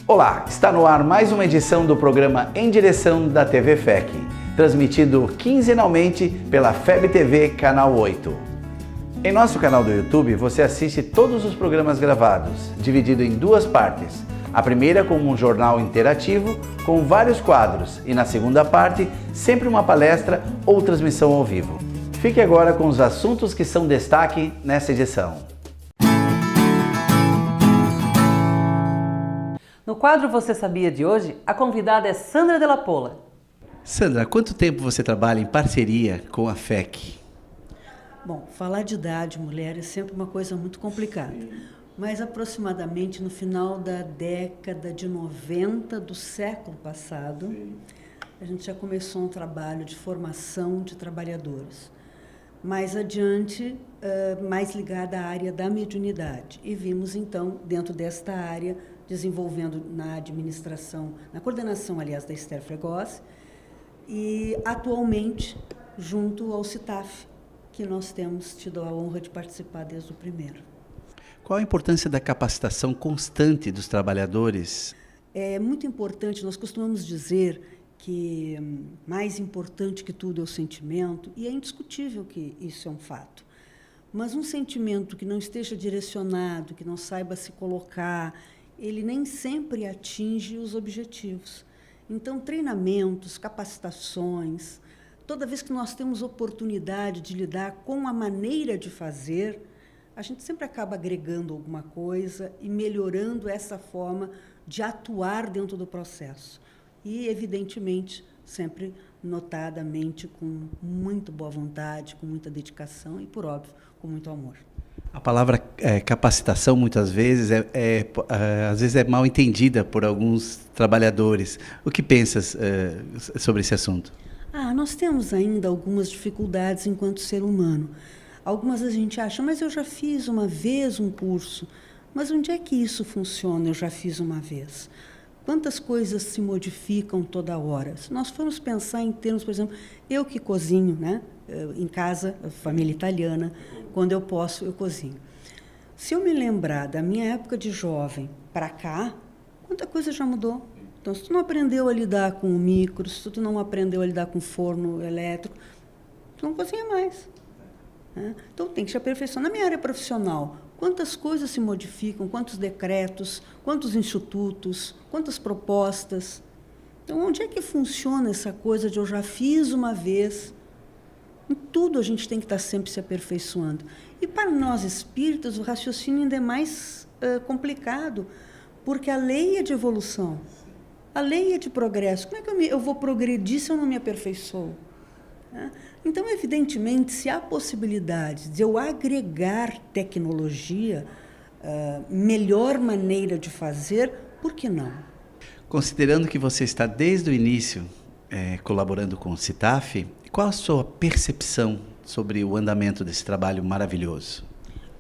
Olá, está no ar mais uma edição do programa Em Direção da TV FEC, transmitido quinzenalmente pela FEB TV Canal 8. Em nosso canal do YouTube você assiste todos os programas gravados, dividido em duas partes. A primeira com um jornal interativo com vários quadros e na segunda parte sempre uma palestra ou transmissão ao vivo. Fique agora com os assuntos que são destaque nessa edição. No quadro Você Sabia de hoje, a convidada é Sandra Della Pola. Sandra, há quanto tempo você trabalha em parceria com a FEC? Bom, falar de idade, mulher, é sempre uma coisa muito complicada. Mas aproximadamente no final da década de 90 do século passado, a gente já começou um trabalho de formação de trabalhadores. Mais adiante, mais ligada à área da mediunidade. E vimos, então, dentro desta área, desenvolvendo na administração, na coordenação, aliás, da Esther Fregosi, e atualmente junto ao CITAF, que nós temos tido a honra de participar desde o primeiro. Qual a importância da capacitação constante dos trabalhadores? É muito importante, nós costumamos dizer que mais importante que tudo é o sentimento, e é indiscutível que isso é um fato. Mas um sentimento que não esteja direcionado, que não saiba se colocar, ele nem sempre atinge os objetivos. Então, treinamentos, capacitações, toda vez que nós temos oportunidade de lidar com a maneira de fazer, a gente sempre acaba agregando alguma coisa e melhorando essa forma de atuar dentro do processo. E, evidentemente, sempre notadamente com muito boa vontade, com muita dedicação e, por óbvio, com muito amor. A palavra capacitação, muitas vezes, às vezes é mal entendida por alguns trabalhadores. O que pensas sobre esse assunto? Nós temos ainda algumas dificuldades enquanto ser humano. Algumas a gente acha, mas eu já fiz uma vez um curso. Mas onde é que isso funciona? Eu já fiz uma vez. Quantas coisas se modificam toda hora? Se nós formos pensar em termos, por exemplo, eu que cozinho, né? Em casa, família italiana, quando eu posso, eu cozinho. Se eu me lembrar da minha época de jovem para cá, quanta coisa já mudou. Então, se tu não aprendeu a lidar com o micro, se tu não aprendeu a lidar com o forno elétrico, tu não cozinha mais. Né? Então, tem que se aperfeiçoar. Na minha área profissional, quantas coisas se modificam, quantos decretos, quantos institutos, quantas propostas. Então, onde é que funciona essa coisa de eu já fiz uma vez? Em tudo a gente tem que estar sempre se aperfeiçoando. E para nós espíritas, o raciocínio ainda é mais complicado, porque a lei é de evolução, a lei é de progresso. Como é que eu vou progredir se eu não me aperfeiçoo? Então, evidentemente, se há possibilidade de eu agregar tecnologia, melhor maneira de fazer, por que não? Considerando que você está desde o início colaborando com o CITAF, qual a sua percepção sobre o andamento desse trabalho maravilhoso?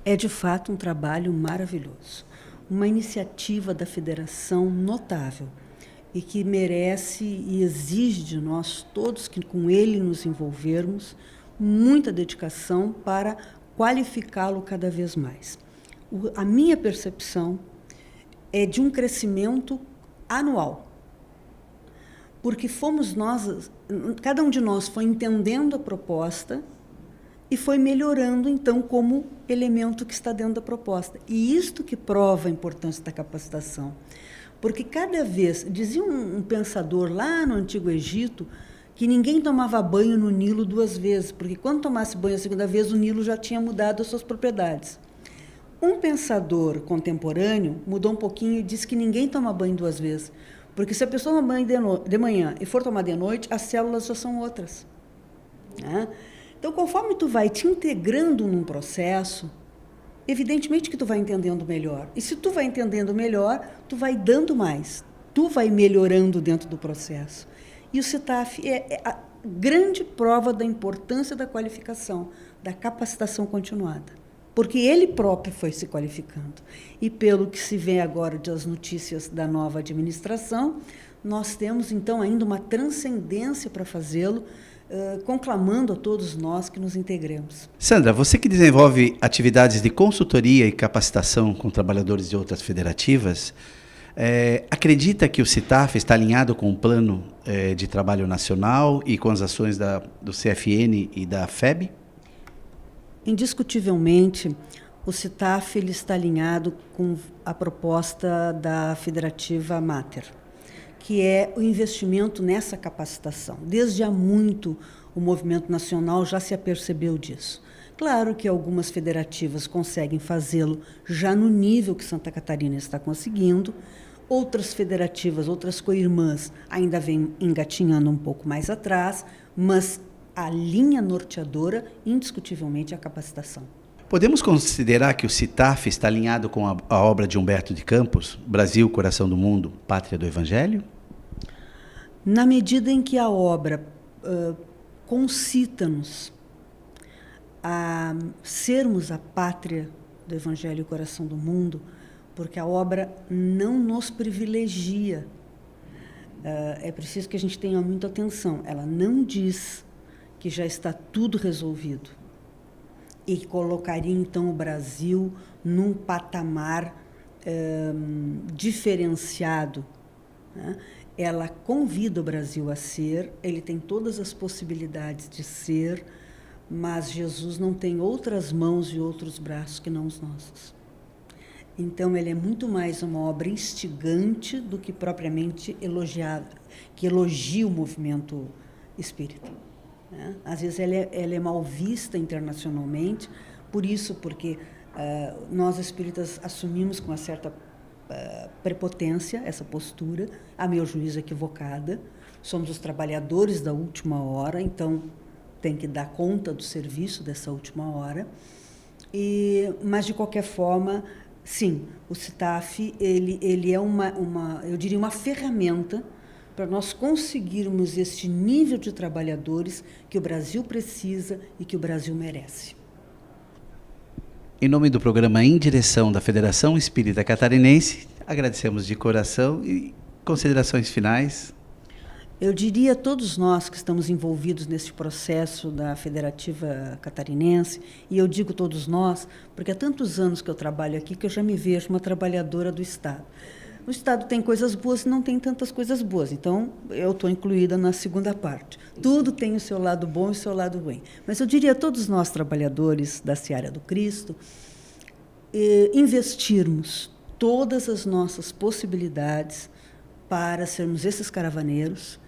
É, de fato, um trabalho maravilhoso. Uma iniciativa da federação notável e que merece e exige de nós todos que com ele nos envolvermos muita dedicação para qualificá-lo cada vez mais. A minha percepção é de um crescimento anual. Porque fomos nós, cada um de nós foi entendendo a proposta e foi melhorando, então, como elemento que está dentro da proposta. E isto que prova a importância da capacitação. Porque cada vez, dizia um pensador lá no Antigo Egito, que ninguém tomava banho no Nilo 2 vezes, porque quando tomasse banho a segunda vez, o Nilo já tinha mudado as suas propriedades. Um pensador contemporâneo mudou um pouquinho e disse que ninguém toma banho 2 vezes, porque se a pessoa toma banho de manhã e for tomar de noite, as células já são outras. Né? Então, conforme tu vai te integrando num processo, evidentemente que tu vai entendendo melhor. E se tu vai entendendo melhor, tu vai dando mais. Tu vai melhorando dentro do processo. E o CITAF é a grande prova da importância da qualificação, da capacitação continuada. Porque ele próprio foi se qualificando. E pelo que se vê agora das notícias da nova administração, nós temos, então, ainda uma transcendência para fazê-lo, conclamando a todos nós que nos integremos. Sandra, você que desenvolve atividades de consultoria e capacitação com trabalhadores de outras federativas, Acredita que o CITAF está alinhado com o plano de trabalho nacional e com as ações do CFN e da FEB? Indiscutivelmente, o CITAF ele está alinhado com a proposta da Federativa Mater, que é o investimento nessa capacitação. Desde há muito, o movimento nacional já se apercebeu disso. Claro que algumas federativas conseguem fazê-lo já no nível que Santa Catarina está conseguindo, outras federativas, outras co-irmãs ainda vêm engatinhando um pouco mais atrás, mas a linha norteadora, indiscutivelmente, é a capacitação. Podemos considerar que o CITAF está alinhado com a obra de Humberto de Campos, Brasil, Coração do Mundo, Pátria do Evangelho? Na medida em que a obra concita-nos a sermos a pátria do Evangelho e Coração do Mundo, porque a obra não nos privilegia. É preciso que a gente tenha muita atenção. Ela não diz que já está tudo resolvido e que colocaria, então, o Brasil num patamar diferenciado, né? Ela convida o Brasil a ser, ele tem todas as possibilidades de ser, mas Jesus não tem outras mãos e outros braços que não os nossos. Então, ele é muito mais uma obra instigante do que propriamente elogiada, que elogia o movimento espírita, né? Às vezes ela é mal vista internacionalmente, porque nós espíritas assumimos com uma certa prepotência essa postura, a meu juízo equivocada. Somos os trabalhadores da última hora, então tem que dar conta do serviço dessa última hora. Mas, de qualquer forma, sim, o CITAF ele é eu diria, uma ferramenta para nós conseguirmos este nível de trabalhadores que o Brasil precisa e que o Brasil merece. Em nome do programa Em Direção da Federação Espírita Catarinense, agradecemos de coração e considerações finais. Eu diria a todos nós que estamos envolvidos nesse processo da Federativa Catarinense, e eu digo todos nós, porque há tantos anos que eu trabalho aqui que eu já me vejo uma trabalhadora do Estado. O Estado tem coisas boas e não tem tantas coisas boas, então eu estou incluída na segunda parte. Tudo tem o seu lado bom e o seu lado ruim. Mas eu diria a todos nós, trabalhadores da Seara do Cristo, investirmos todas as nossas possibilidades para sermos esses caravaneiros,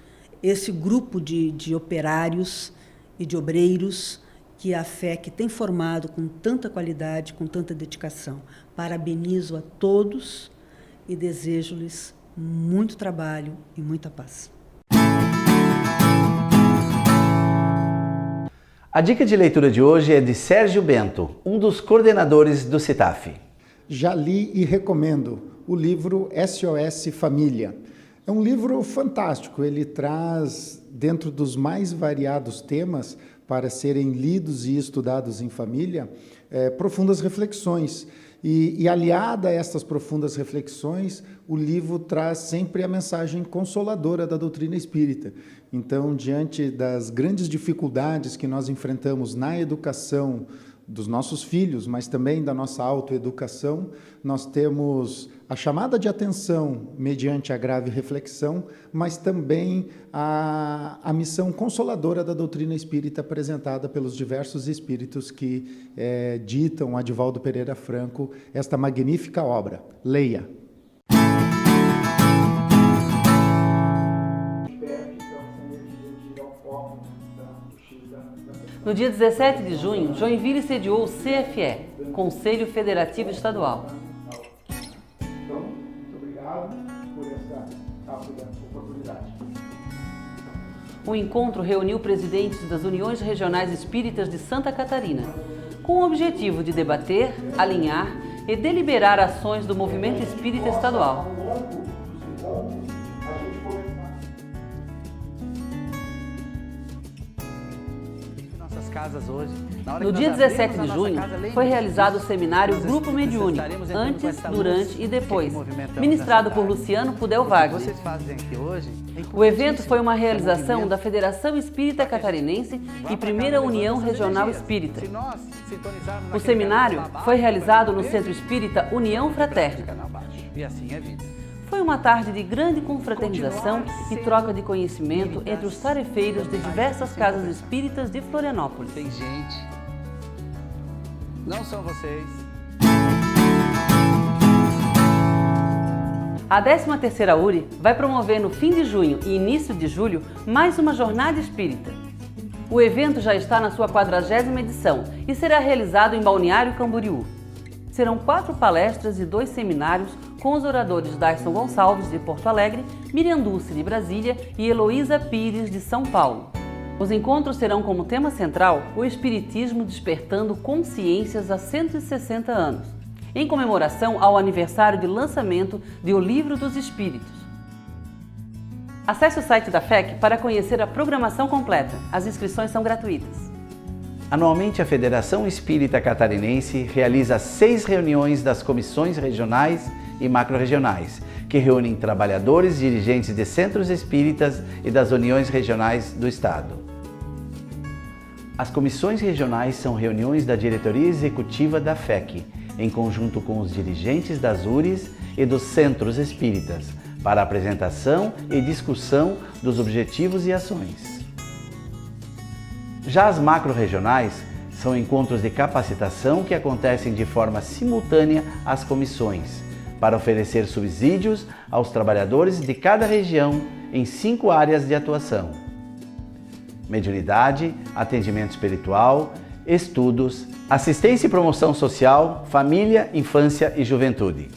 esse grupo de operários e de obreiros que a FEC tem formado com tanta qualidade, com tanta dedicação. Parabenizo a todos e desejo-lhes muito trabalho e muita paz. A dica de leitura de hoje é de Sérgio Bento, um dos coordenadores do CITAF. Já li e recomendo o livro SOS Família. É um livro fantástico, ele traz, dentro dos mais variados temas para serem lidos e estudados em família, profundas reflexões. E aliada a estas profundas reflexões, o livro traz sempre a mensagem consoladora da doutrina espírita. Então, diante das grandes dificuldades que nós enfrentamos na educação dos nossos filhos, mas também da nossa autoeducação, nós temos a chamada de atenção mediante a grave reflexão, mas também a missão consoladora da doutrina espírita apresentada pelos diversos espíritos que ditam a Divaldo Pereira Franco esta magnífica obra. Leia! No dia 17 de junho, Joinville sediou o CFE, Conselho Federativo Estadual. Então, muito obrigado por essa rápida oportunidade. O encontro reuniu presidentes das Uniões Regionais Espíritas de Santa Catarina, com o objetivo de debater, alinhar e deliberar ações do movimento espírita estadual. Casas hoje. No dia 17 de junho, foi realizado o seminário Grupo Mediúnico, antes, durante e depois, ministrado por Luciano Pudel Wagner. O evento foi uma realização da Federação Espírita Catarinense e Primeira União Regional Espírita. O seminário foi realizado no Centro Espírita União Fraterna. Foi uma tarde de grande confraternização e troca de conhecimento entre os tarefeiros de diversas casas espíritas de Florianópolis. Tem gente. Não são vocês. A 13ª URI vai promover no fim de junho e início de julho mais uma jornada espírita. O evento já está na sua 40ª edição e será realizado em Balneário Camboriú. Serão 4 palestras e 2 seminários com os oradores Dyson Gonçalves, de Porto Alegre, Miriam Dulce, de Brasília e Heloísa Pires, de São Paulo. Os encontros terão como tema central o Espiritismo despertando consciências há 160 anos, em comemoração ao aniversário de lançamento de O Livro dos Espíritos. Acesse o site da FEC para conhecer a programação completa. As inscrições são gratuitas. Anualmente, a Federação Espírita Catarinense realiza 6 reuniões das comissões regionais e macro-regionais, que reúnem trabalhadores, dirigentes de centros espíritas e das uniões regionais do Estado. As comissões regionais são reuniões da diretoria executiva da FEC, em conjunto com os dirigentes das URIs e dos centros espíritas, para apresentação e discussão dos objetivos e ações. Já as macro-regionais são encontros de capacitação que acontecem de forma simultânea às comissões, para oferecer subsídios aos trabalhadores de cada região em 5 áreas de atuação: mediunidade, atendimento espiritual, estudos, assistência e promoção social, família, infância e juventude.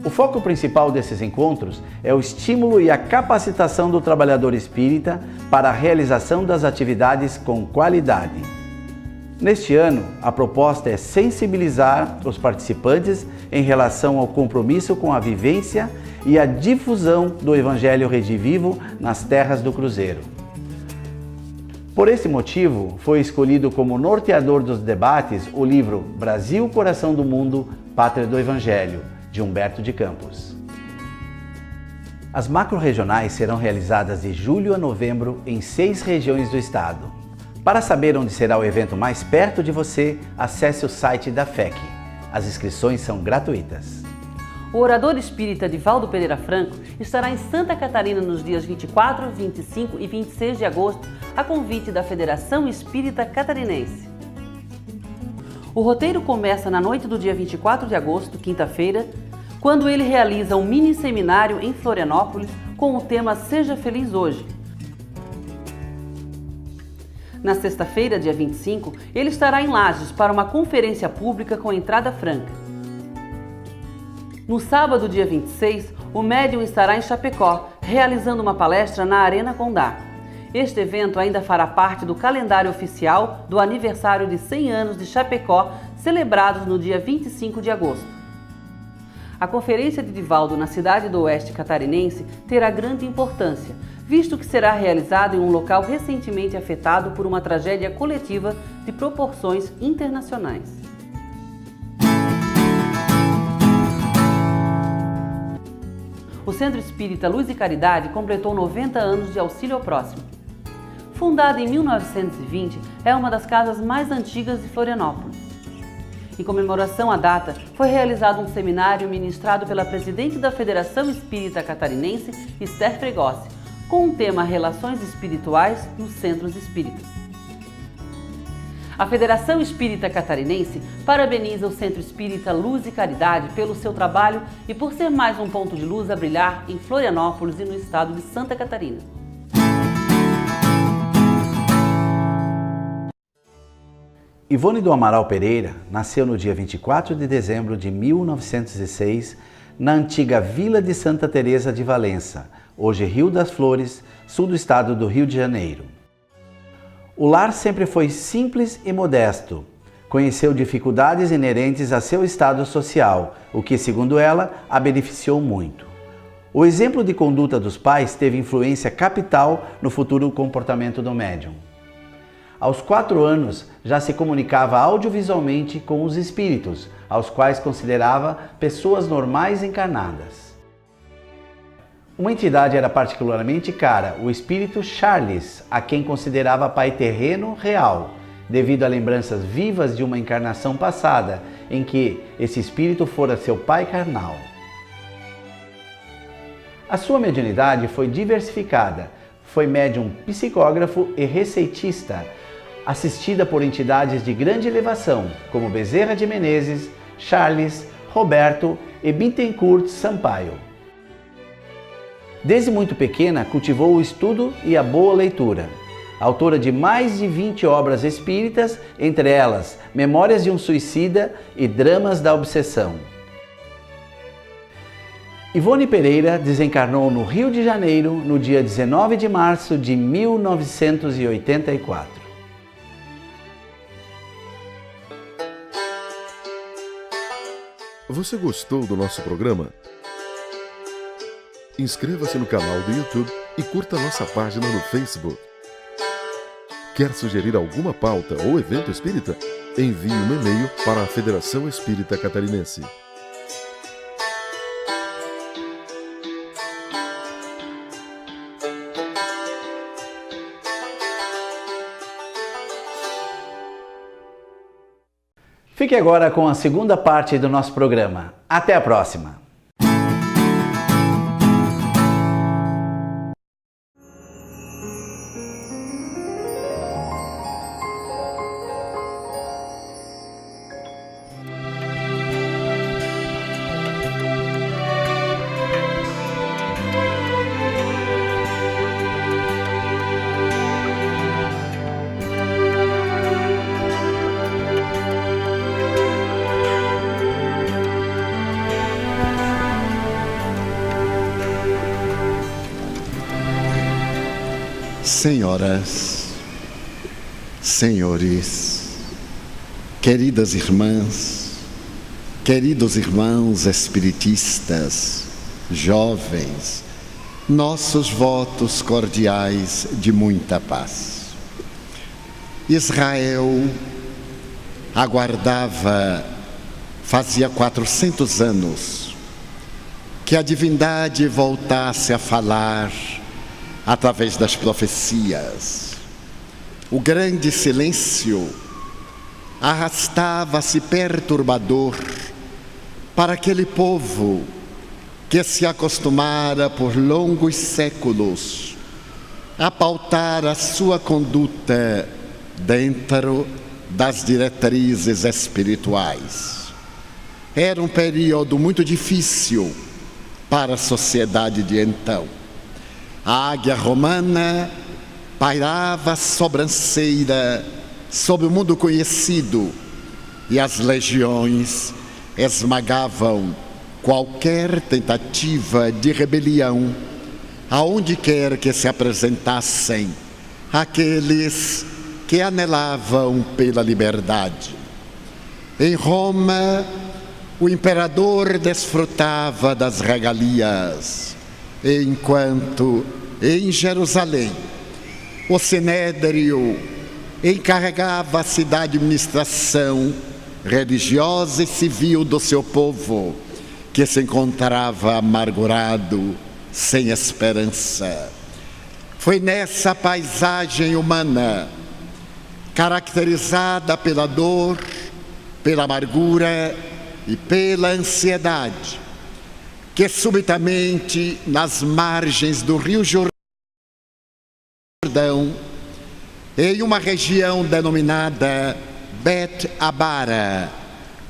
O foco principal desses encontros é o estímulo e a capacitação do trabalhador espírita para a realização das atividades com qualidade. Neste ano, a proposta é sensibilizar os participantes em relação ao compromisso com a vivência e a difusão do Evangelho redivivo nas terras do Cruzeiro. Por esse motivo, foi escolhido como norteador dos debates o livro Brasil, Coração do Mundo, Pátria do Evangelho, de Humberto de Campos. As macro-regionais serão realizadas de julho a novembro em 6 regiões do estado. Para saber onde será o evento mais perto de você, acesse o site da FEC. As inscrições são gratuitas. O orador espírita Divaldo Pereira Franco estará em Santa Catarina nos dias 24, 25 e 26 de agosto, a convite da Federação Espírita Catarinense. O roteiro começa na noite do dia 24 de agosto, quinta-feira, quando ele realiza um mini seminário em Florianópolis com o tema Seja Feliz Hoje. Na sexta-feira, dia 25, ele estará em Lages para uma conferência pública com entrada franca. No sábado, dia 26, o médium estará em Chapecó, realizando uma palestra na Arena Condá. Este evento ainda fará parte do calendário oficial do aniversário de 100 anos de Chapecó, celebrados no dia 25 de agosto. A conferência de Divaldo na cidade do Oeste catarinense terá grande importância, visto que será realizado em um local recentemente afetado por uma tragédia coletiva de proporções internacionais. O Centro Espírita Luz e Caridade completou 90 anos de auxílio ao próximo. Fundada em 1920, é uma das casas mais antigas de Florianópolis. Em comemoração à data, foi realizado um seminário ministrado pela presidente da Federação Espírita Catarinense, Esther Fregosi, com o tema Relações Espirituais nos Centros Espíritas. A Federação Espírita Catarinense parabeniza o Centro Espírita Luz e Caridade pelo seu trabalho e por ser mais um ponto de luz a brilhar em Florianópolis e no estado de Santa Catarina. Ivone do Amaral Pereira nasceu no dia 24 de dezembro de 1906, na antiga Vila de Santa Teresa de Valença, hoje Rio das Flores, sul do estado do Rio de Janeiro. O lar sempre foi simples e modesto. Conheceu dificuldades inerentes a seu estado social, o que, segundo ela, a beneficiou muito. O exemplo de conduta dos pais teve influência capital no futuro comportamento do médium. Aos 4 anos, já se comunicava audiovisualmente com os espíritos, aos quais considerava pessoas normais encarnadas. Uma entidade era particularmente cara, o espírito Charles, a quem considerava pai terreno real, devido a lembranças vivas de uma encarnação passada, em que esse espírito fora seu pai carnal. A sua mediunidade foi diversificada. Foi médium psicógrafo e receitista, assistida por entidades de grande elevação, como Bezerra de Menezes, Charles, Roberto e Bittencourt Sampaio. Desde muito pequena, cultivou o estudo e a boa leitura. Autora de mais de 20 obras espíritas, entre elas Memórias de um Suicida e Dramas da Obsessão. Ivone Pereira desencarnou no Rio de Janeiro no dia 19 de março de 1984. Você gostou do nosso programa? Inscreva-se no canal do YouTube e curta nossa página no Facebook. Quer sugerir alguma pauta ou evento espírita? Envie um e-mail para a Federação Espírita Catarinense. Fique agora com a segunda parte do nosso programa. Até a próxima! Senhoras, senhores, queridas irmãs, queridos irmãos espiritistas, jovens, nossos votos cordiais de muita paz. Israel aguardava, fazia 400 anos, que a divindade voltasse a falar através das profecias. O grande silêncio arrastava-se perturbador para aquele povo que se acostumara por longos séculos a pautar a sua conduta dentro das diretrizes espirituais. Era um período muito difícil para a sociedade de então. A águia romana pairava sobranceira sobre o mundo conhecido e as legiões esmagavam qualquer tentativa de rebelião, aonde quer que se apresentassem aqueles que anelavam pela liberdade. Em Roma, o imperador desfrutava das regalias, enquanto em Jerusalém o Sinédrio encarregava-se da administração religiosa e civil do seu povo, que se encontrava amargurado, sem esperança. Foi nessa paisagem humana, caracterizada pela dor, pela amargura e pela ansiedade, que subitamente, nas margens do Rio Jordão, em uma região denominada Bet Abara,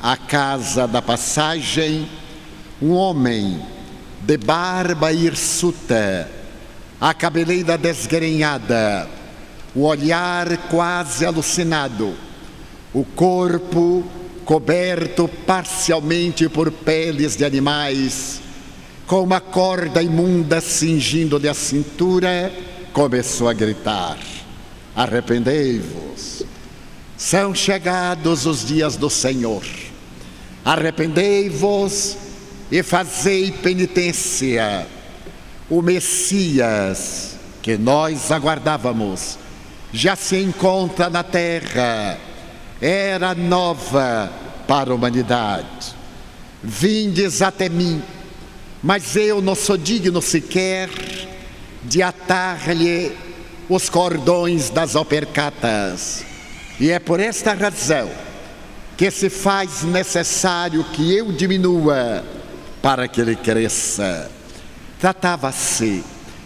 a casa da passagem, um homem de barba hirsuta, a cabeleira desgrenhada, o olhar quase alucinado, o corpo coberto parcialmente por peles de animais, com uma corda imunda cingindo-lhe a cintura, começou a gritar: arrependei-vos, são chegados os dias do Senhor, arrependei-vos e fazei penitência. O Messias que nós aguardávamos já se encontra na terra, era nova para a humanidade. Vindes até mim, mas eu não sou digno sequer de atar-lhe os cordões das alpercatas. E é por esta razão que se faz necessário que eu diminua para que ele cresça. Tratava-se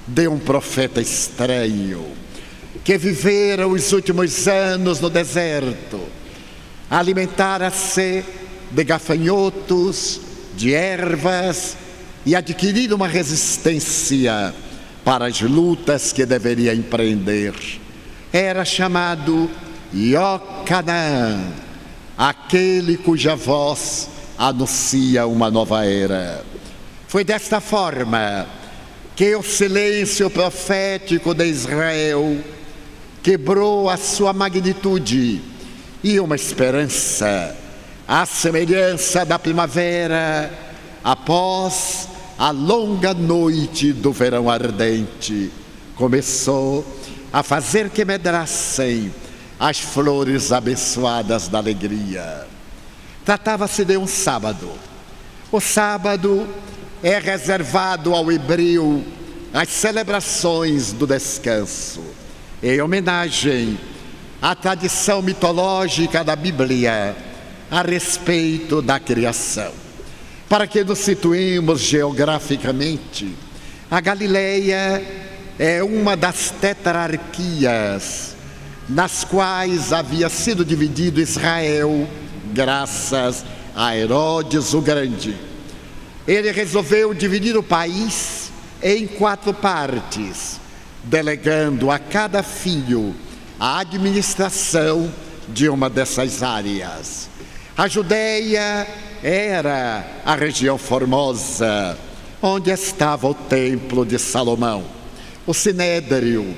de um profeta estranho, que vivera os últimos anos no deserto, alimentara-se de gafanhotos, de ervas e adquirir uma resistência para as lutas que deveria empreender. Era chamado Iocanã, aquele cuja voz anuncia uma nova era. Foi desta forma que o silêncio profético de Israel quebrou a sua magnitude e uma esperança, à semelhança da primavera, após a longa noite do verão ardente, começou a fazer que medrassem as flores abençoadas da alegria. Tratava-se de um sábado. O sábado é reservado ao hebreu às celebrações do descanso, em homenagem à tradição mitológica da Bíblia a respeito da criação. Para que nos situemos geograficamente, a Galileia é uma das tetrarquias nas quais havia sido dividido Israel, graças a Herodes o Grande. Ele resolveu dividir o país em 4 partes, delegando a cada filho a administração de uma dessas áreas. A Judéia era a região formosa, onde estava o templo de Salomão, o Sinédrio,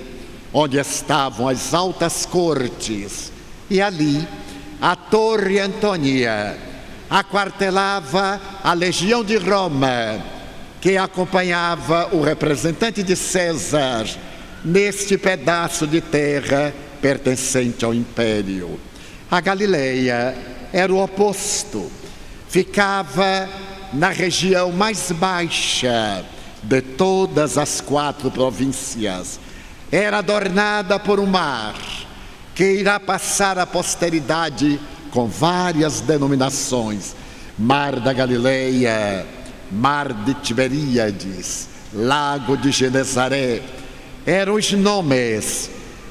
onde estavam as altas cortes, e ali a Torre Antônia aquartelava a legião de Roma, que acompanhava o representante de César neste pedaço de terra pertencente ao império. A Galileia era o oposto, ficava na região mais baixa de todas as 4 províncias. Era adornada por um mar que irá passar à posteridade com várias denominações: Mar da Galileia, Mar de Tiberíades, Lago de Genezaré. Eram os nomes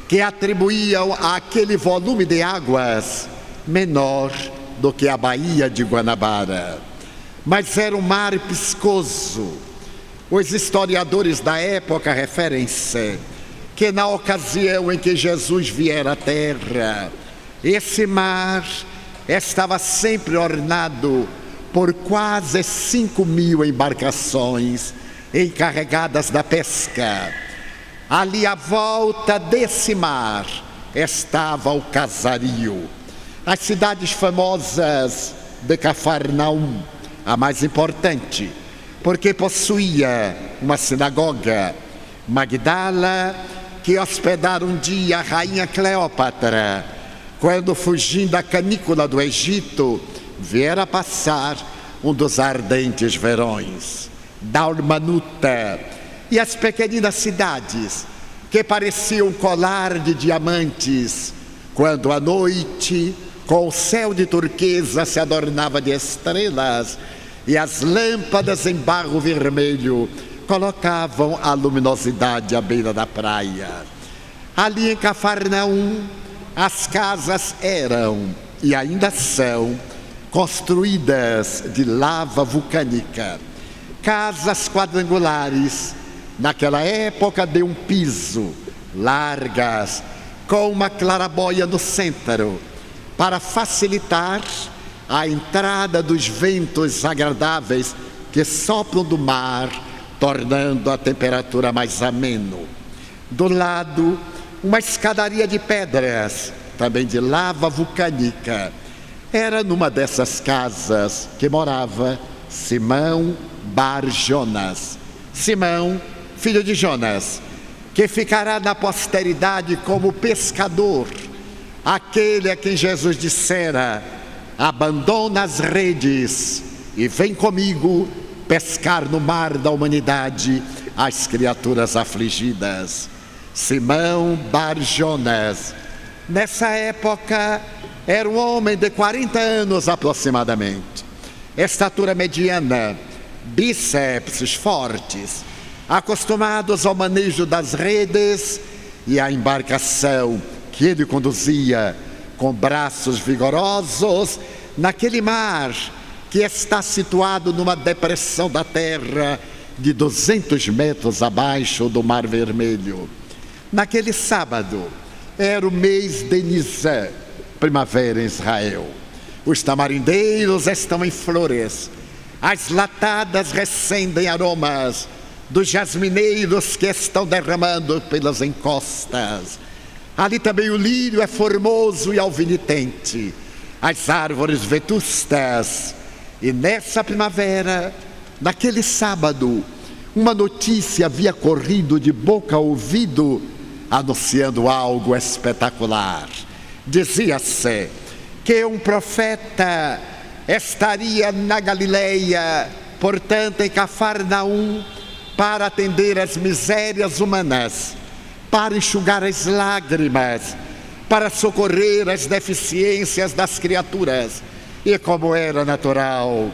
que atribuíam àquele volume de águas menor do que a Baía de Guanabara. Mas era um mar piscoso. Os historiadores da época referem-se que na ocasião em que Jesus viera à terra, esse mar estava sempre ornado por quase 5.000 embarcações encarregadas da pesca. Ali à volta desse mar estava o casario. As cidades famosas de Cafarnaum, a mais importante, porque possuía uma sinagoga, Magdala, que hospedara um dia a rainha Cleópatra, quando, fugindo da canícula do Egito, viera passar um dos ardentes verões. Dalmanuta e as pequeninas cidades que pareciam um colar de diamantes, quando à noite, com o céu de turquesa se adornava de estrelas e as lâmpadas em barro vermelho colocavam a luminosidade à beira da praia. Ali em Cafarnaum, as casas eram, e ainda são, construídas de lava vulcânica. Casas quadrangulares, naquela época de um piso, largas, com uma clarabóia no centro, para facilitar a entrada dos ventos agradáveis que sopram do mar, tornando a temperatura mais ameno. Do lado, uma escadaria de pedras, também de lava vulcânica. Era numa dessas casas que morava Simão Bar Jonas. Simão, filho de Jonas, que ficará na posteridade como pescador, aquele a quem Jesus dissera: abandona as redes e vem comigo pescar no mar da humanidade as criaturas afligidas. Simão Bar Jonas, nessa época, era um homem de 40 anos aproximadamente, estatura mediana, bíceps fortes, acostumados ao manejo das redes e à embarcação que ele conduzia com braços vigorosos naquele mar que está situado numa depressão da terra de 200 metros abaixo do Mar Vermelho. Naquele sábado, era o mês de Nisan, primavera em Israel. Os tamarindeiros estão em flores, as latadas recendem aromas dos jasmineiros que estão derramando pelas encostas. Ali também o lírio é formoso e alvinitente, as árvores vetustas. E nessa primavera, naquele sábado, uma notícia havia corrido de boca a ouvido, anunciando algo espetacular. Dizia-se que um profeta estaria na Galileia, portanto em Cafarnaum, para atender às misérias humanas, para enxugar as lágrimas, para socorrer as deficiências das criaturas. E como era natural,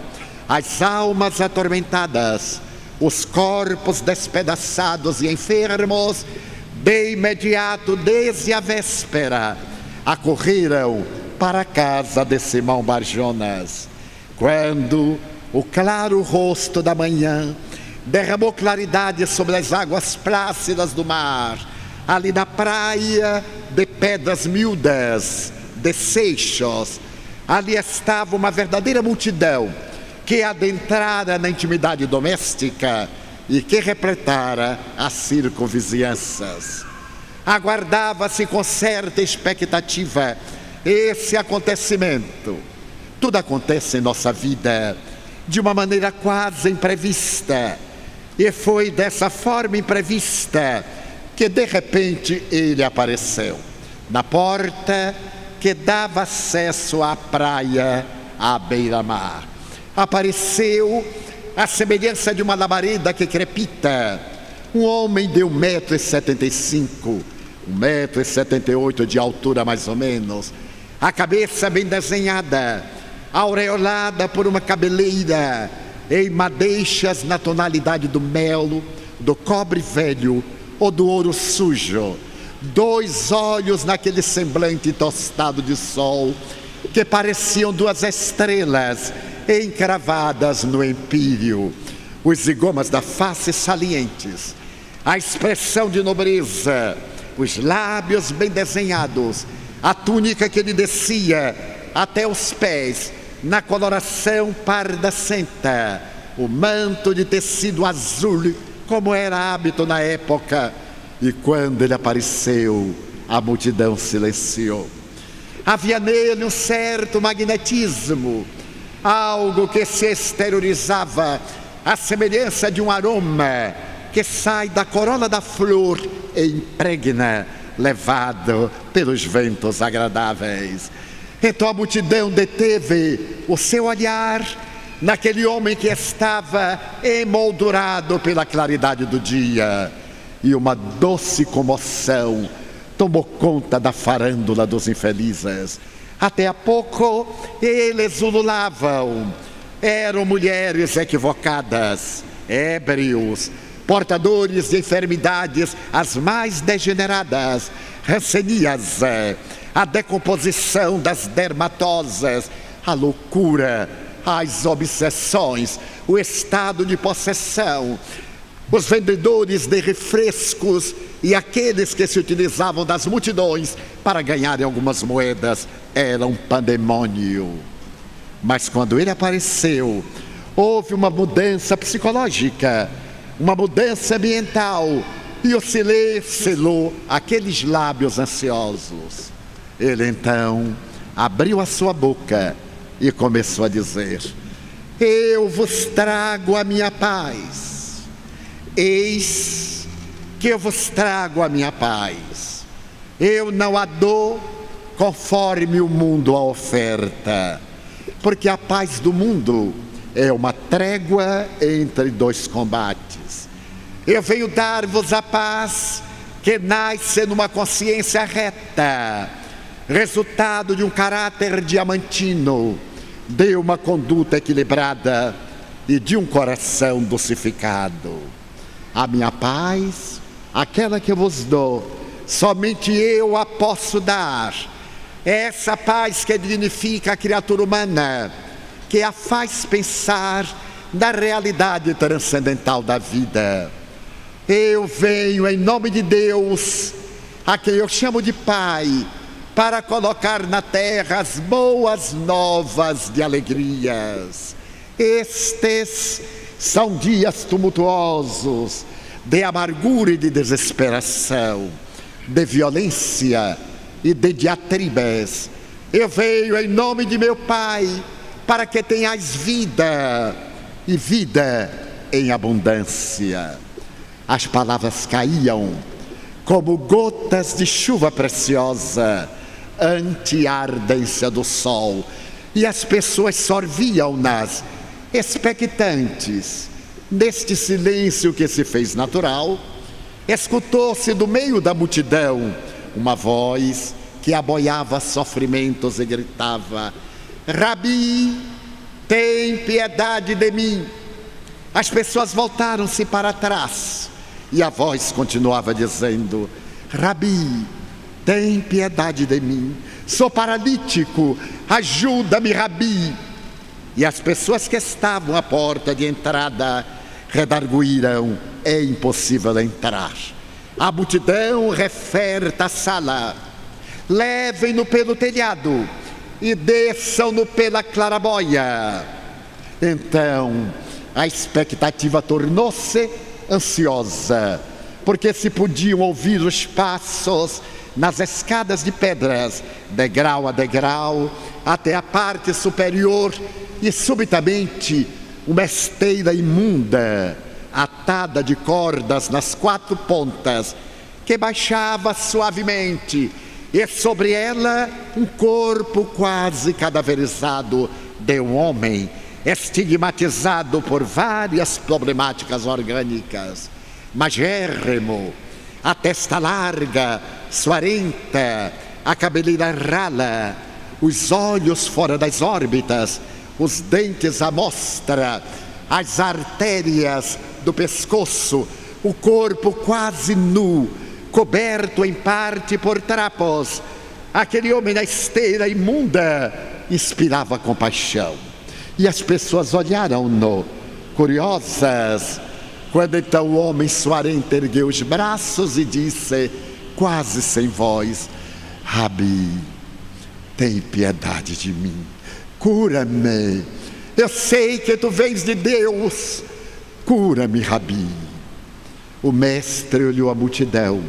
as almas atormentadas, os corpos despedaçados e enfermos, de imediato, desde a véspera, acorreram para a casa de Simão Bar-Jonas. Quando o claro rosto da manhã derramou claridade sobre as águas plácidas do mar, ali na praia de pedras miúdas, de seixos, ali estava uma verdadeira multidão que adentrara na intimidade doméstica e que repletara as circunvizinhanças. Aguardava-se com certa expectativa esse acontecimento. Tudo acontece em nossa vida de uma maneira quase imprevista, e foi dessa forma imprevista que de repente ele apareceu na porta que dava acesso à praia, à beira-mar. Apareceu à semelhança de uma labareda que crepita, um homem de 1,75 m, 1,78 m de altura mais ou menos, a cabeça bem desenhada, aureolada por uma cabeleira em madeixas na tonalidade do mel, do cobre velho ou do ouro sujo, 2 olhos naquele semblante tostado de sol, que pareciam 2 estrelas encravadas no empíreo, os zigomas da face salientes, a expressão de nobreza, os lábios bem desenhados, a túnica que lhe descia até os pés, na coloração pardacenta, o manto de tecido azul, como era hábito na época. E quando ele apareceu, a multidão silenciou. Havia nele um certo magnetismo, algo que se exteriorizava, à semelhança de um aroma que sai da corola da flor e impregna, levado pelos ventos agradáveis. Então a multidão deteve o seu olhar naquele homem que estava emoldurado pela claridade do dia, e uma doce comoção tomou conta da farândula dos infelizes. Até há pouco eles ululavam, eram mulheres equivocadas, ébrios, portadores de enfermidades as mais degeneradas, ranceníase, a decomposição das dermatoses, a loucura, as obsessões, o estado de possessão. Os vendedores de refrescos e aqueles que se utilizavam das multidões para ganharem algumas moedas eram um pandemônio. Mas quando ele apareceu, houve uma mudança psicológica, uma mudança ambiental, e o silêncio selou aqueles lábios ansiosos. Ele então abriu a sua boca e começou a dizer: eu vos trago a minha paz. Eis que eu vos trago a minha paz. Eu não a dou conforme o mundo a oferta, porque a paz do mundo é uma trégua entre 2 combates. Eu venho dar-vos a paz que nasce numa consciência reta, resultado de um caráter diamantino, de uma conduta equilibrada e de um coração docificado. A minha paz, aquela que eu vos dou, somente eu a posso dar. É essa paz que dignifica a criatura humana, que a faz pensar na realidade transcendental da vida. Eu venho em nome de Deus, a quem eu chamo de Pai, para colocar na terra as boas novas de alegrias. Estes são dias tumultuosos, de amargura e de desesperação, de violência e de diatribas. Eu venho em nome de meu Pai, para que tenhais vida, e vida em abundância. As palavras caíam como gotas de chuva preciosa ante a ardência do sol, e as pessoas sorviam-nas, expectantes. Neste silêncio que se fez natural, escutou-se do meio da multidão uma voz que aboiava sofrimentos e gritava: Rabi, tem piedade de mim. As pessoas voltaram-se para trás e a voz continuava dizendo: Rabi, tem piedade de mim. Sou paralítico, ajuda-me, Rabi. E as pessoas que estavam à porta de entrada redarguíram: é impossível entrar. A multidão referta a sala. Levem-no pelo telhado e desçam-no pela claraboia. Então a expectativa tornou-se ansiosa, porque se podiam ouvir os passos nas escadas de pedras, degrau a degrau, até a parte superior, e subitamente uma esteira imunda, atada de cordas nas 4 pontas, que baixava suavemente, e sobre ela um corpo quase cadaverizado de um homem, estigmatizado por várias problemáticas orgânicas, magérrimo, a testa larga, suarenta, a cabeleira rala, os olhos fora das órbitas, os dentes à mostra, as artérias do pescoço, o corpo quase nu, coberto em parte por trapos. Aquele homem na esteira imunda inspirava compaixão. E as pessoas olharam-no, curiosas, quando então o homem suarento ergueu os braços e disse, quase sem voz: Rabi, tem piedade de mim, cura-me. Eu sei que tu vens de Deus, cura-me, Rabi. O mestre olhou a multidão.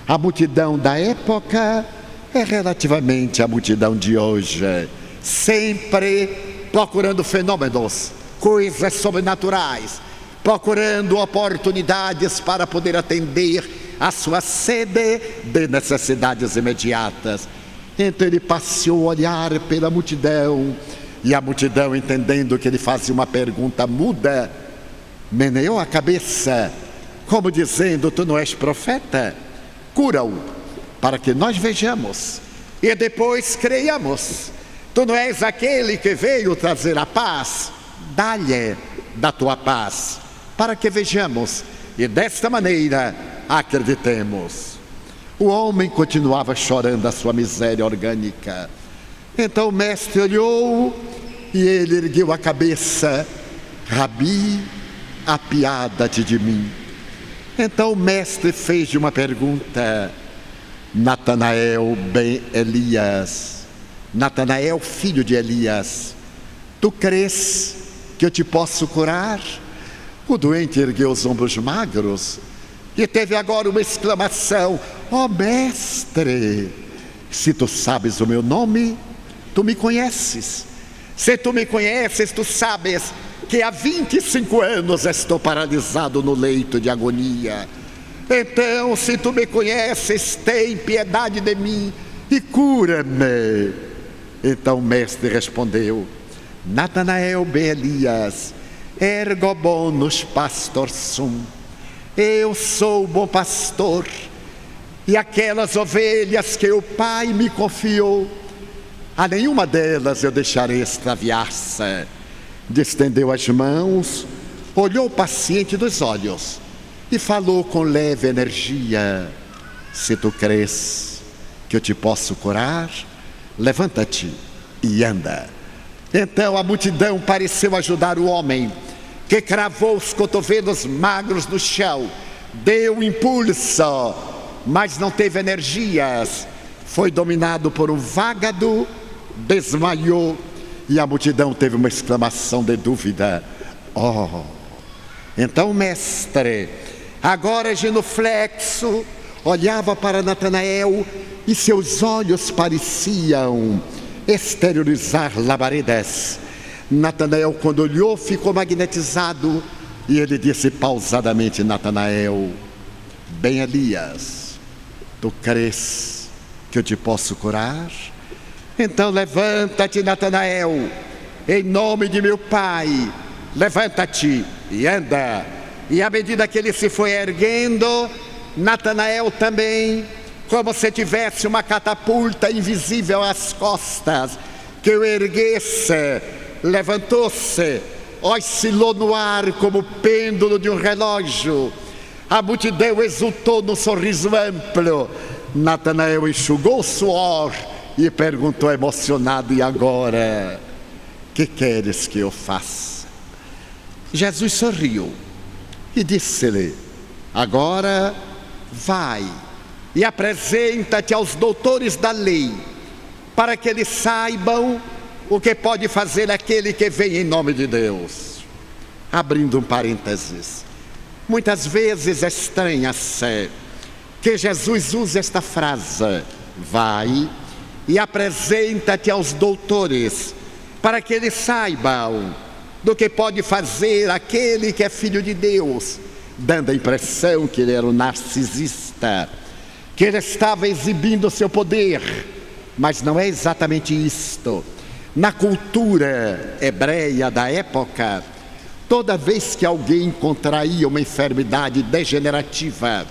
A multidão da época é relativamente a multidão de hoje, sempre procurando fenômenos, coisas sobrenaturais, procurando oportunidades para poder atender a sua sede de necessidades imediatas. Então ele passeou o olhar pela multidão, e a multidão, entendendo que ele fazia uma pergunta muda, meneou a cabeça, como dizendo: tu não és profeta? Cura-o, para que nós vejamos e depois creiamos. Tu não és aquele que veio trazer a paz? Dá-lhe da tua paz, para que vejamos e desta maneira acreditemos. O homem continuava chorando a sua miséria orgânica. Então o mestre olhou e ele ergueu a cabeça: Rabi, apiada-te de mim. Então o mestre fez uma pergunta: Natanael ben Elias, Natanael filho de Elias, tu crês que eu te posso curar? O doente ergueu os ombros magros e teve agora uma exclamação: ó mestre, se tu sabes o meu nome, tu me conheces. Se tu me conheces, tu sabes que há 25 anos estou paralisado no leito de agonia. Então, se tu me conheces, tem piedade de mim e cura-me. Então o mestre respondeu: Natanael ben Elias, ergo bonus pastor sum. Eu sou o bom pastor, e aquelas ovelhas que o Pai me confiou, a nenhuma delas eu deixarei extraviar-se. Distendeu as mãos, olhou o paciente dos olhos e falou com leve energia: se tu crês que eu te posso curar, levanta-te e anda. Então a multidão pareceu ajudar o homem, que cravou os cotovelos magros no chão, deu impulso, mas não teve energias, foi dominado por um vágado, desmaiou, e a multidão teve uma exclamação de dúvida: oh! Então o mestre, agora genuflexo, olhava para Natanael e seus olhos pareciam exteriorizar labaredas. Natanael, quando olhou, ficou magnetizado e ele disse pausadamente: Natanael, bem Elias, tu crês que eu te posso curar? Então levanta-te, Natanael, em nome de meu Pai, levanta-te e anda. E à medida que ele se foi erguendo, Natanael também, como se tivesse uma catapulta invisível às costas, que o erguesse, levantou-se, oscilou no ar como o pêndulo de um relógio. A multidão exultou num sorriso amplo. Natanael enxugou o suor e perguntou emocionado: e agora, que queres que eu faça? Jesus sorriu e disse-lhe: agora vai e apresenta-te aos doutores da lei, para que eles saibam o que pode fazer aquele que vem em nome de Deus. Abrindo um parênteses, muitas vezes estranha-se que Jesus use esta frase: vai e apresenta-te aos doutores, para que eles saibam do que pode fazer aquele que é filho de Deus, dando a impressão que ele era um narcisista, que ele estava exibindo o seu poder. Mas não é exatamente isto. Na cultura hebreia da época, toda vez que alguém contraía uma enfermidade degenerativa,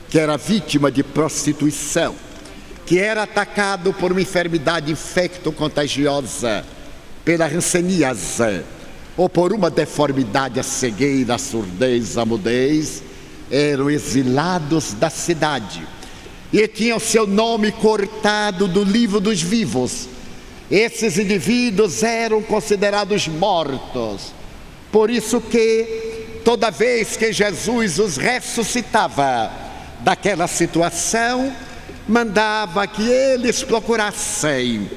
que era vítima de prostituição, que era atacado por uma enfermidade infecto-contagiosa, pela hanseníase, ou por uma deformidade, a cegueira, a surdez, a mudez, eram exilados da cidade e tinham seu nome cortado do livro dos vivos. Esses indivíduos eram considerados mortos. Por isso que toda vez que Jesus os ressuscitava daquela situação, mandava que eles procurassem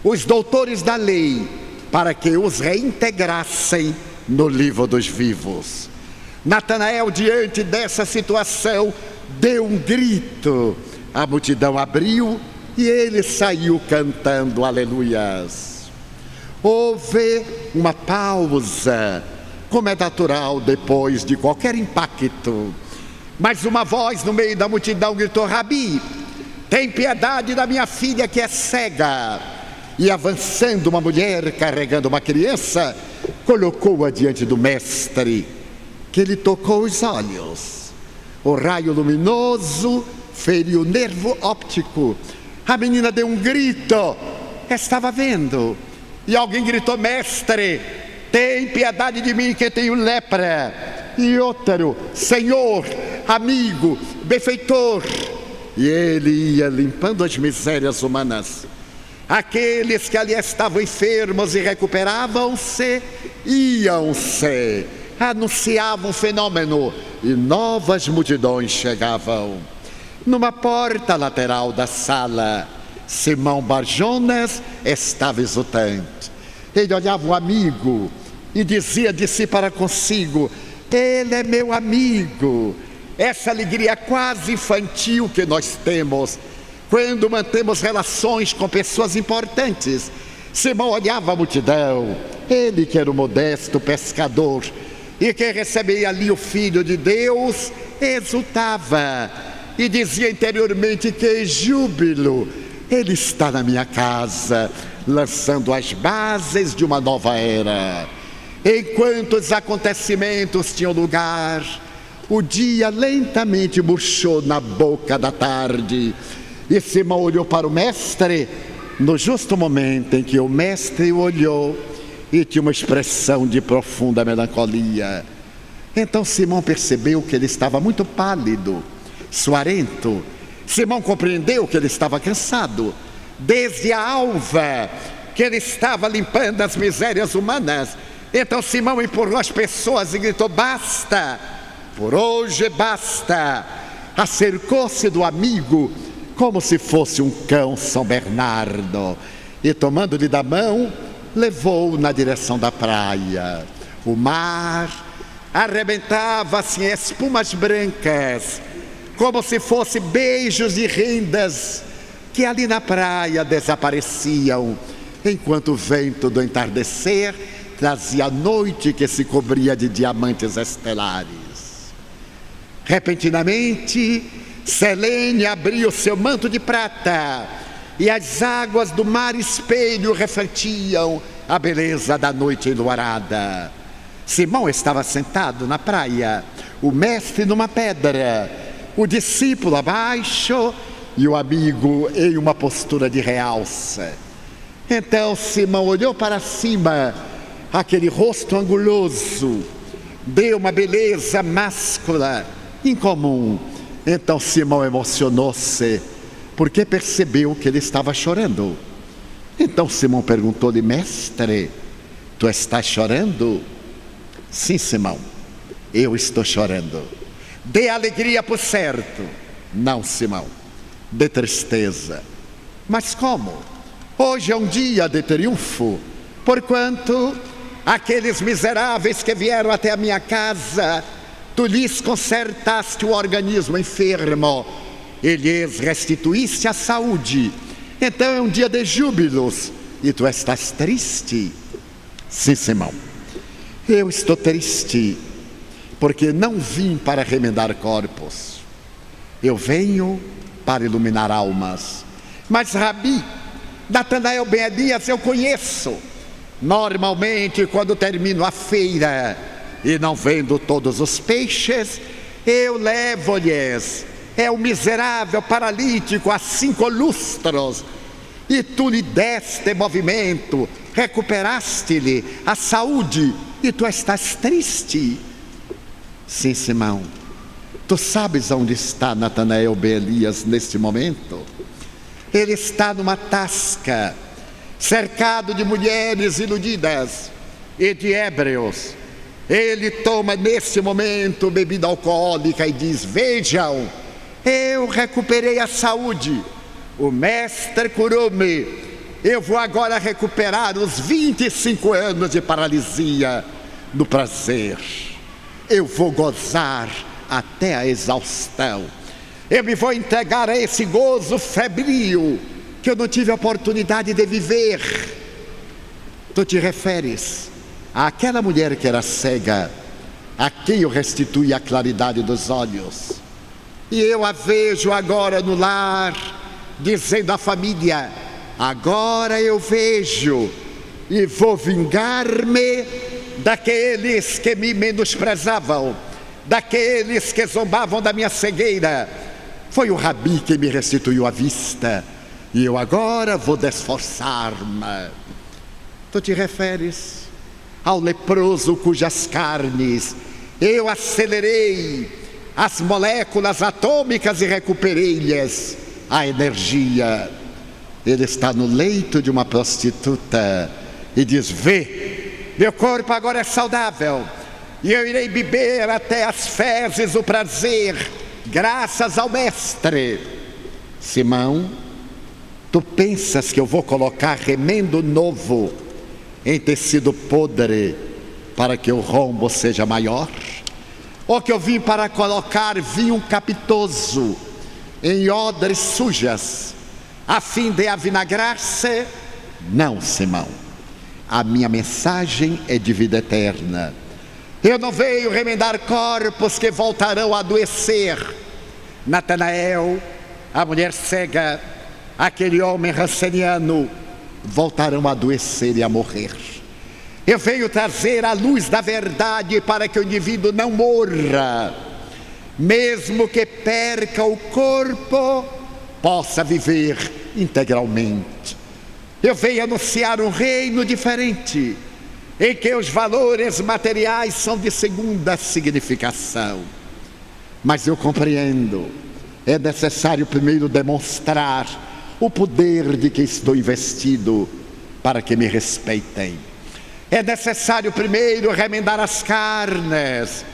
os doutores da lei para que os reintegrassem no livro dos vivos. Natanael, diante dessa situação, deu um grito. A multidão abriu e ele saiu cantando aleluias. Houve uma pausa, como é natural depois de qualquer impacto. Mas uma voz no meio da multidão gritou: Rabi, tem piedade da minha filha que é cega. E avançando uma mulher carregando uma criança, colocou-a diante do mestre, que lhe tocou os olhos. O raio luminoso feriu o nervo óptico. A menina deu um grito, estava vendo. E alguém gritou: mestre, tem piedade de mim que tenho lepra. E outro: Senhor, amigo, benfeitor. E ele ia limpando as misérias humanas. Aqueles que ali estavam enfermos e recuperavam-se, iam-se, anunciavam o fenômeno e novas multidões chegavam. Numa porta lateral da sala, Simão Barjonas estava exultante. Ele olhava o amigo e dizia de si para consigo: ele é meu amigo. Essa alegria quase infantil que nós temos quando mantemos relações com pessoas importantes. Simão olhava a multidão, ele que era um modesto pescador e que recebia ali o Filho de Deus, exultava e dizia interiormente: que júbilo, ele está na minha casa, lançando as bases de uma nova era. Enquanto os acontecimentos tinham lugar, o dia lentamente murchou na boca da tarde. E Simão olhou para o mestre no justo momento em que o mestre o olhou e tinha uma expressão de profunda melancolia. Então Simão percebeu que ele estava muito pálido, suarento. Simão compreendeu que ele estava cansado. Desde a alva que ele estava limpando as misérias humanas. Então Simão empurrou as pessoas e gritou: basta, por hoje basta. Acercou-se do amigo como se fosse um cão São Bernardo e, tomando-lhe da mão, levou-o na direção da praia. O mar arrebentava-se em espumas brancas, como se fossem beijos de rendas que ali na praia desapareciam, enquanto o vento do entardecer trazia a noite que se cobria de diamantes estelares. Repentinamente, Selene abriu seu manto de prata e as águas do mar espelho refletiam a beleza da noite enluarada. Simão estava sentado na praia, o mestre numa pedra, o discípulo abaixo e o amigo em uma postura de realça. Então Simão olhou para cima, aquele rosto anguloso, de uma beleza máscula incomum. Então Simão emocionou-se, porque percebeu que ele estava chorando. Então Simão perguntou-lhe: mestre, tu estás chorando? Sim, Simão, eu estou chorando. De alegria, por certo? Não, Simão, de tristeza. Mas como? Hoje é um dia de triunfo, porquanto aqueles miseráveis que vieram até a minha casa, tu lhes consertaste o organismo enfermo e lhes restituíste a saúde. Então é um dia de júbilos e tu estás triste? Sim, Simão, eu estou triste, porque não vim para remendar corpos, eu venho para iluminar almas. Mas Rabi, Natanael Ben Elias eu conheço. Normalmente quando termino a feira e não vendo todos os peixes, eu levo-lhes o miserável paralítico a 5 lustros, e tu lhe deste movimento, recuperaste-lhe a saúde, e tu estás triste. Sim, Simão, tu sabes onde está Natanael Ben Elias neste momento? Ele está numa tasca, cercado de mulheres iludidas e de ébrios. Ele toma nesse momento bebida alcoólica e diz: vejam, eu recuperei a saúde, o mestre curou-me, eu vou agora recuperar os 25 anos de paralisia do prazer. Eu vou gozar até a exaustão. Eu me vou entregar a esse gozo febril que eu não tive a oportunidade de viver. Tu te referes àquela mulher que era cega, a quem eu restituí a claridade dos olhos. E eu a vejo agora no lar, dizendo à família: agora eu vejo e vou vingar-me daqueles que me menosprezavam, daqueles que zombavam da minha cegueira. Foi o Rabi que me restituiu a vista, e eu agora vou desforçar-me. Tu te referes ao leproso cujas carnes eu acelerei as moléculas atômicas e recuperei-lhes a energia. Ele está no leito de uma prostituta e diz: vê, meu corpo agora é saudável e eu irei beber até as fezes o prazer, graças ao mestre. Simão, tu pensas que eu vou colocar remendo novo em tecido podre para que o rombo seja maior? Ou que eu vim para colocar vinho capitoso em odres sujas a fim de avinagrar-se? Não, Simão, a minha mensagem é de vida eterna. Eu não venho remendar corpos que voltarão a adoecer. Natanael, a mulher cega, aquele homem ranceniano voltarão a adoecer e a morrer. Eu venho trazer a luz da verdade para que o indivíduo não morra, mesmo que perca o corpo, possa viver integralmente. Eu venho anunciar um reino diferente, em que os valores materiais são de segunda significação. Mas eu compreendo, é necessário primeiro demonstrar o poder de que estou investido para que me respeitem. É necessário primeiro remendar as carnes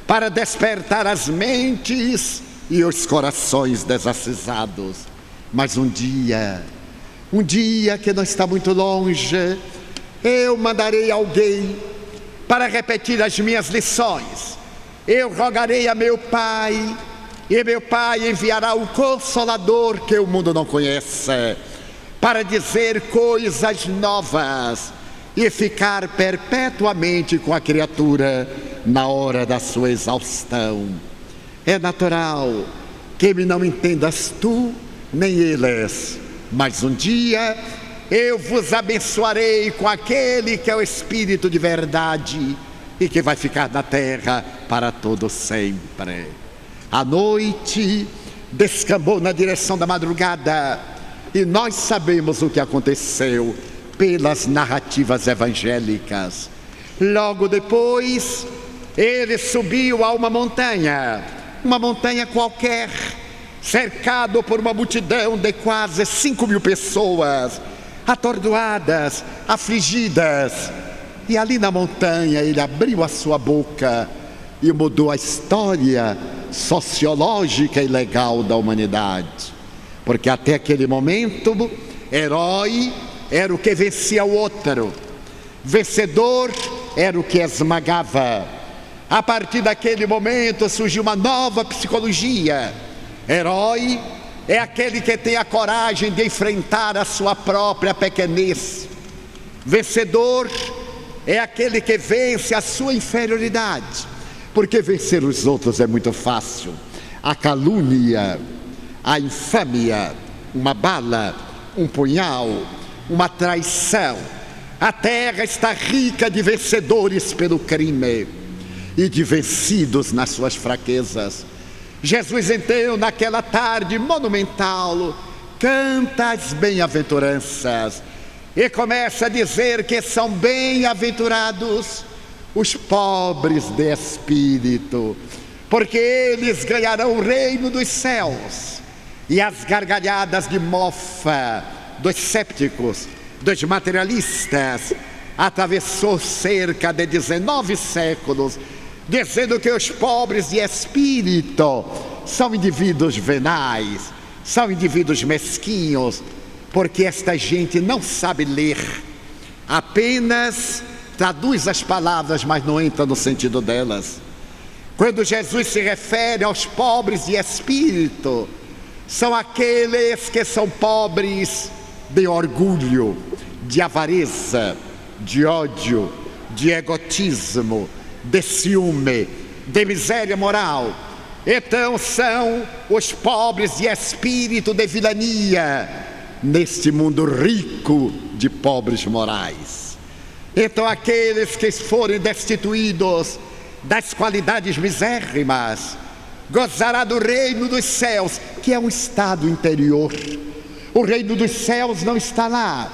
para despertar as mentes e os corações desacisados. Mas um dia que não está muito longe, eu mandarei alguém para repetir as minhas lições. Eu rogarei a meu Pai, e meu Pai enviará o Consolador que o mundo não conhece, para dizer coisas novas e ficar perpetuamente com a criatura na hora da sua exaustão. É natural que me não entendas tu, nem eles, mas um dia eu vos abençoarei com aquele que é o Espírito de verdade e que vai ficar na terra para todo sempre. A noite descambou na direção da madrugada e nós sabemos o que aconteceu pelas narrativas evangélicas. Logo depois, ele subiu a uma montanha qualquer, cercado por uma multidão de quase 5.000 pessoas, atordoadas, afligidas. E ali na montanha ele abriu a sua boca e mudou a história sociológica e legal da humanidade. Porque até aquele momento, herói era o que vencia o outro, vencedor era o que esmagava. A partir daquele momento surgiu uma nova psicologia. Herói é aquele que tem a coragem de enfrentar a sua própria pequenez. Vencedor é aquele que vence a sua inferioridade, porque vencer os outros é muito fácil. A calúnia, a infâmia, uma bala, um punhal, uma traição. A terra está rica de vencedores pelo crime e de vencidos nas suas fraquezas. Jesus então, naquela tarde monumental, canta as bem-aventuranças e começa a dizer que são bem-aventurados os pobres de espírito, porque eles ganharão o reino dos céus. E as gargalhadas de mofa dos cépticos, dos materialistas, atravessou cerca de 19 séculos, dizendo que os pobres de espírito são indivíduos venais, são indivíduos mesquinhos, porque esta gente não sabe ler, apenas traduz as palavras, mas não entra no sentido delas. Quando Jesus se refere aos pobres de espírito, são aqueles que são pobres de orgulho, de avareza, de ódio, de egotismo, de ciúme, de miséria moral. Então são os pobres de espírito de vilania, neste mundo rico de pobres morais. Então aqueles que forem destituídos das qualidades misérrimas, gozará do reino dos céus, que é um estado interior. O reino dos céus não está lá,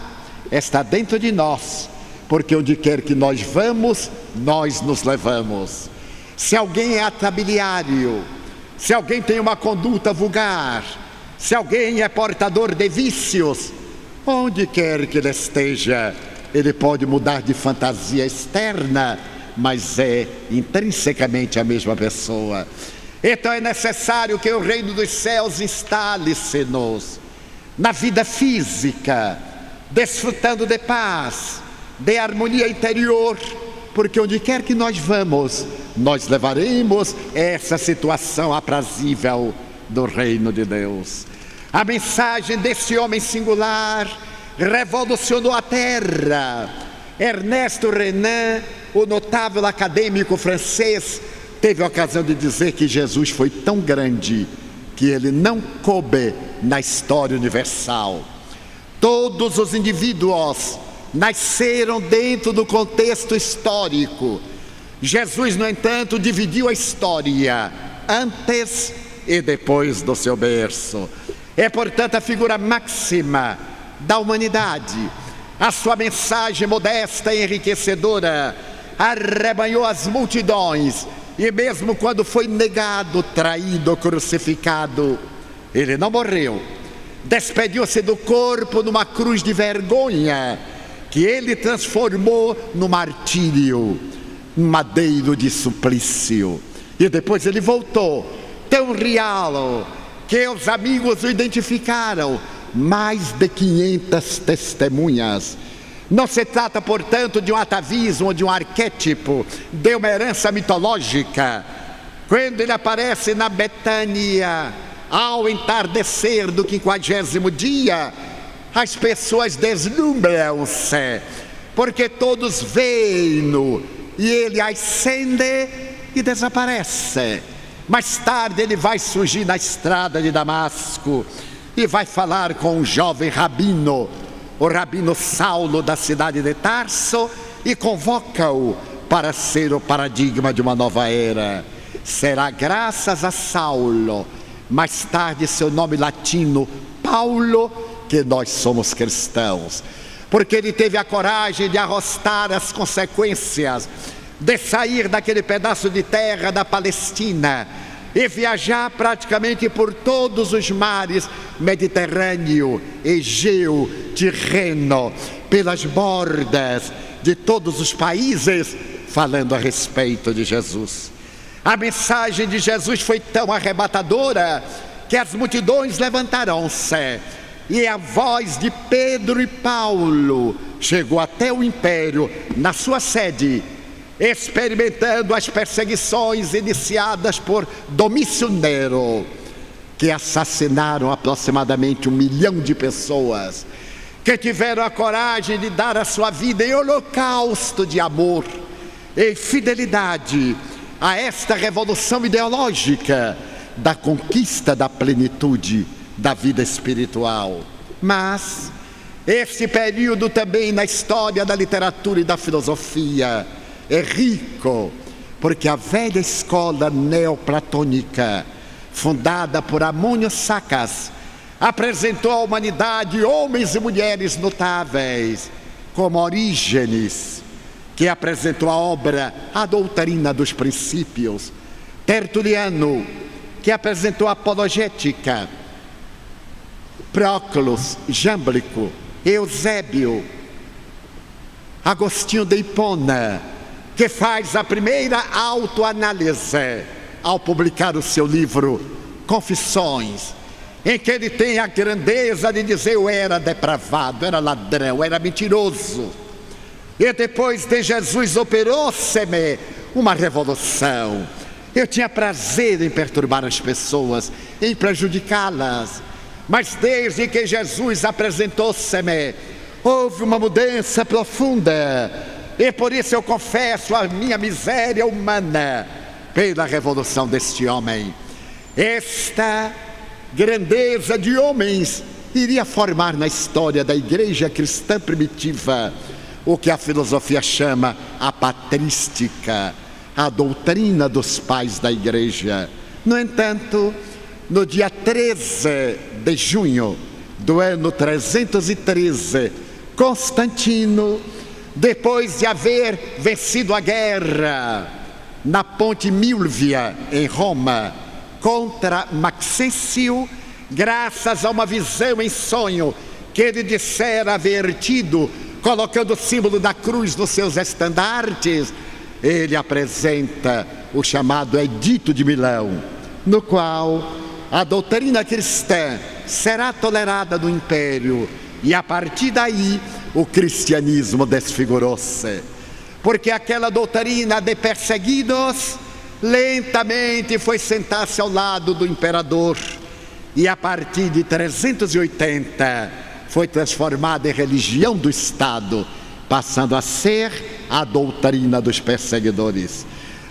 está dentro de nós, porque onde quer que nós vamos, nós nos levamos. Se alguém é atrabiliário, se alguém tem uma conduta vulgar, se alguém é portador de vícios, onde quer que ele esteja, ele pode mudar de fantasia externa, mas é intrinsecamente a mesma pessoa. Então é necessário que o reino dos céus instale-se-nos na vida física, desfrutando de paz, de harmonia interior, porque onde quer que nós vamos, nós levaremos essa situação aprazível do reino de Deus. A mensagem desse homem singular revolucionou a terra. Ernesto Renan, o notável acadêmico francês, teve a ocasião de dizer que Jesus foi tão grande que ele não coube na história universal. Todos os indivíduos nasceram dentro do contexto histórico. Jesus, no entanto, dividiu a história antes e depois do seu berço. É, portanto, a figura máxima da humanidade. A sua mensagem modesta e enriquecedora arrebanhou as multidões, e mesmo quando foi negado, traído, crucificado, ele não morreu. Despediu-se do corpo numa cruz de vergonha, que ele transformou no martírio, um madeiro de suplício. E depois ele voltou, tão real, que os amigos o identificaram. Mais de 500 testemunhas. Não se trata, portanto, de um atavismo ou de um arquétipo, de uma herança mitológica. Quando ele aparece na Betânia, ao entardecer do 50º dia, as pessoas deslumbram-se, porque todos veem-no, e ele ascende e desaparece. Mais tarde ele vai surgir na estrada de Damasco e vai falar com um jovem rabino, o rabino Saulo da cidade de Tarso, e convoca-o para ser o paradigma de uma nova era. Será graças a Saulo, mais tarde seu nome latino Paulo, que nós somos cristãos, porque ele teve a coragem de arrostar as consequências, de sair daquele pedaço de terra da Palestina e viajar praticamente por todos os mares, Mediterrâneo, Egeu, Tirreno, pelas bordas de todos os países, falando a respeito de Jesus. A mensagem de Jesus foi tão arrebatadora que as multidões levantaram-se, e a voz de Pedro e Paulo chegou até o império, na sua sede, experimentando as perseguições iniciadas por Domício Nero, que assassinaram aproximadamente 1 milhão de pessoas, que tiveram a coragem de dar a sua vida em holocausto de amor, em fidelidade a esta revolução ideológica da conquista da plenitude da vida espiritual. Mas este período também na história da literatura e da filosofia é rico, porque a velha escola neoplatônica, fundada por Amônio Sacas, apresentou à humanidade homens e mulheres notáveis, como Orígenes, que apresentou a obra A Doutrina dos Princípios, Tertuliano, que apresentou a Apologética, Próclus, Jámblico, Eusébio, Agostinho de Hipona, que faz a primeira autoanálise ao publicar o seu livro Confissões, em que ele tem a grandeza de dizer: eu era depravado, era ladrão, era mentiroso. E depois de Jesus operou-se-me uma revolução. Eu tinha prazer em perturbar as pessoas, em prejudicá-las. Mas desde que Jesus apresentou-se-me, houve uma mudança profunda. E por isso eu confesso a minha miséria humana pela revolução deste homem. Esta grandeza de homens iria formar na história da igreja cristã primitiva o que a filosofia chama a patrística, a doutrina dos pais da igreja. No entanto, no dia 13 de junho do ano 313, Constantino, depois de haver vencido a guerra na ponte Milvia, em Roma, contra Maxêncio, graças a uma visão em sonho que ele dissera haver tido, colocando o símbolo da cruz nos seus estandartes, ele apresenta o chamado Edito de Milão, no qual a doutrina cristã será tolerada no império, e a partir daí o cristianismo desfigurou-se, porque aquela doutrina de perseguidos lentamente foi sentar-se ao lado do imperador, e a partir de 380 foi transformada em religião do Estado, passando a ser a doutrina dos perseguidores.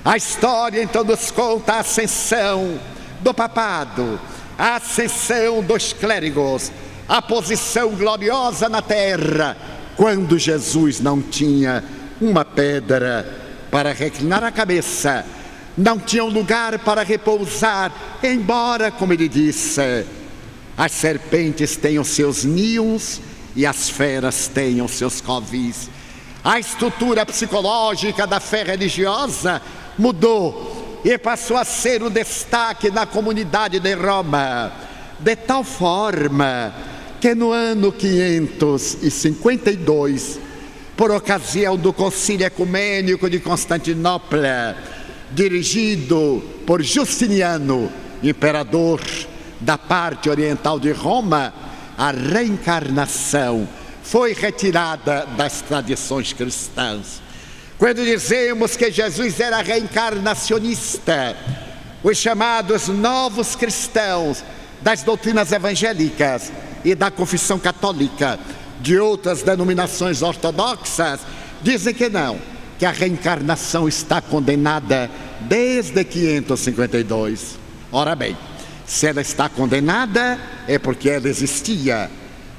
A história então nos conta a ascensão do papado, a ascensão dos clérigos, a posição gloriosa na terra, quando Jesus não tinha uma pedra para reclinar a cabeça, não tinha um lugar para repousar, embora, como ele disse, as serpentes têm os seus ninhos e as feras tenham seus covis. A estrutura psicológica da fé religiosa mudou e passou a ser um destaque na comunidade de Roma, de tal forma que no ano 552, por ocasião do Concílio Ecumênico de Constantinopla, dirigido por Justiniano, imperador da parte oriental de Roma, a reencarnação foi retirada das tradições cristãs. Quando dizemos que Jesus era reencarnacionista, os chamados novos cristãos das doutrinas evangélicas e da confissão católica, de outras denominações ortodoxas, dizem que não, que a reencarnação está condenada desde 552. Ora bem, se ela está condenada, é porque ela existia.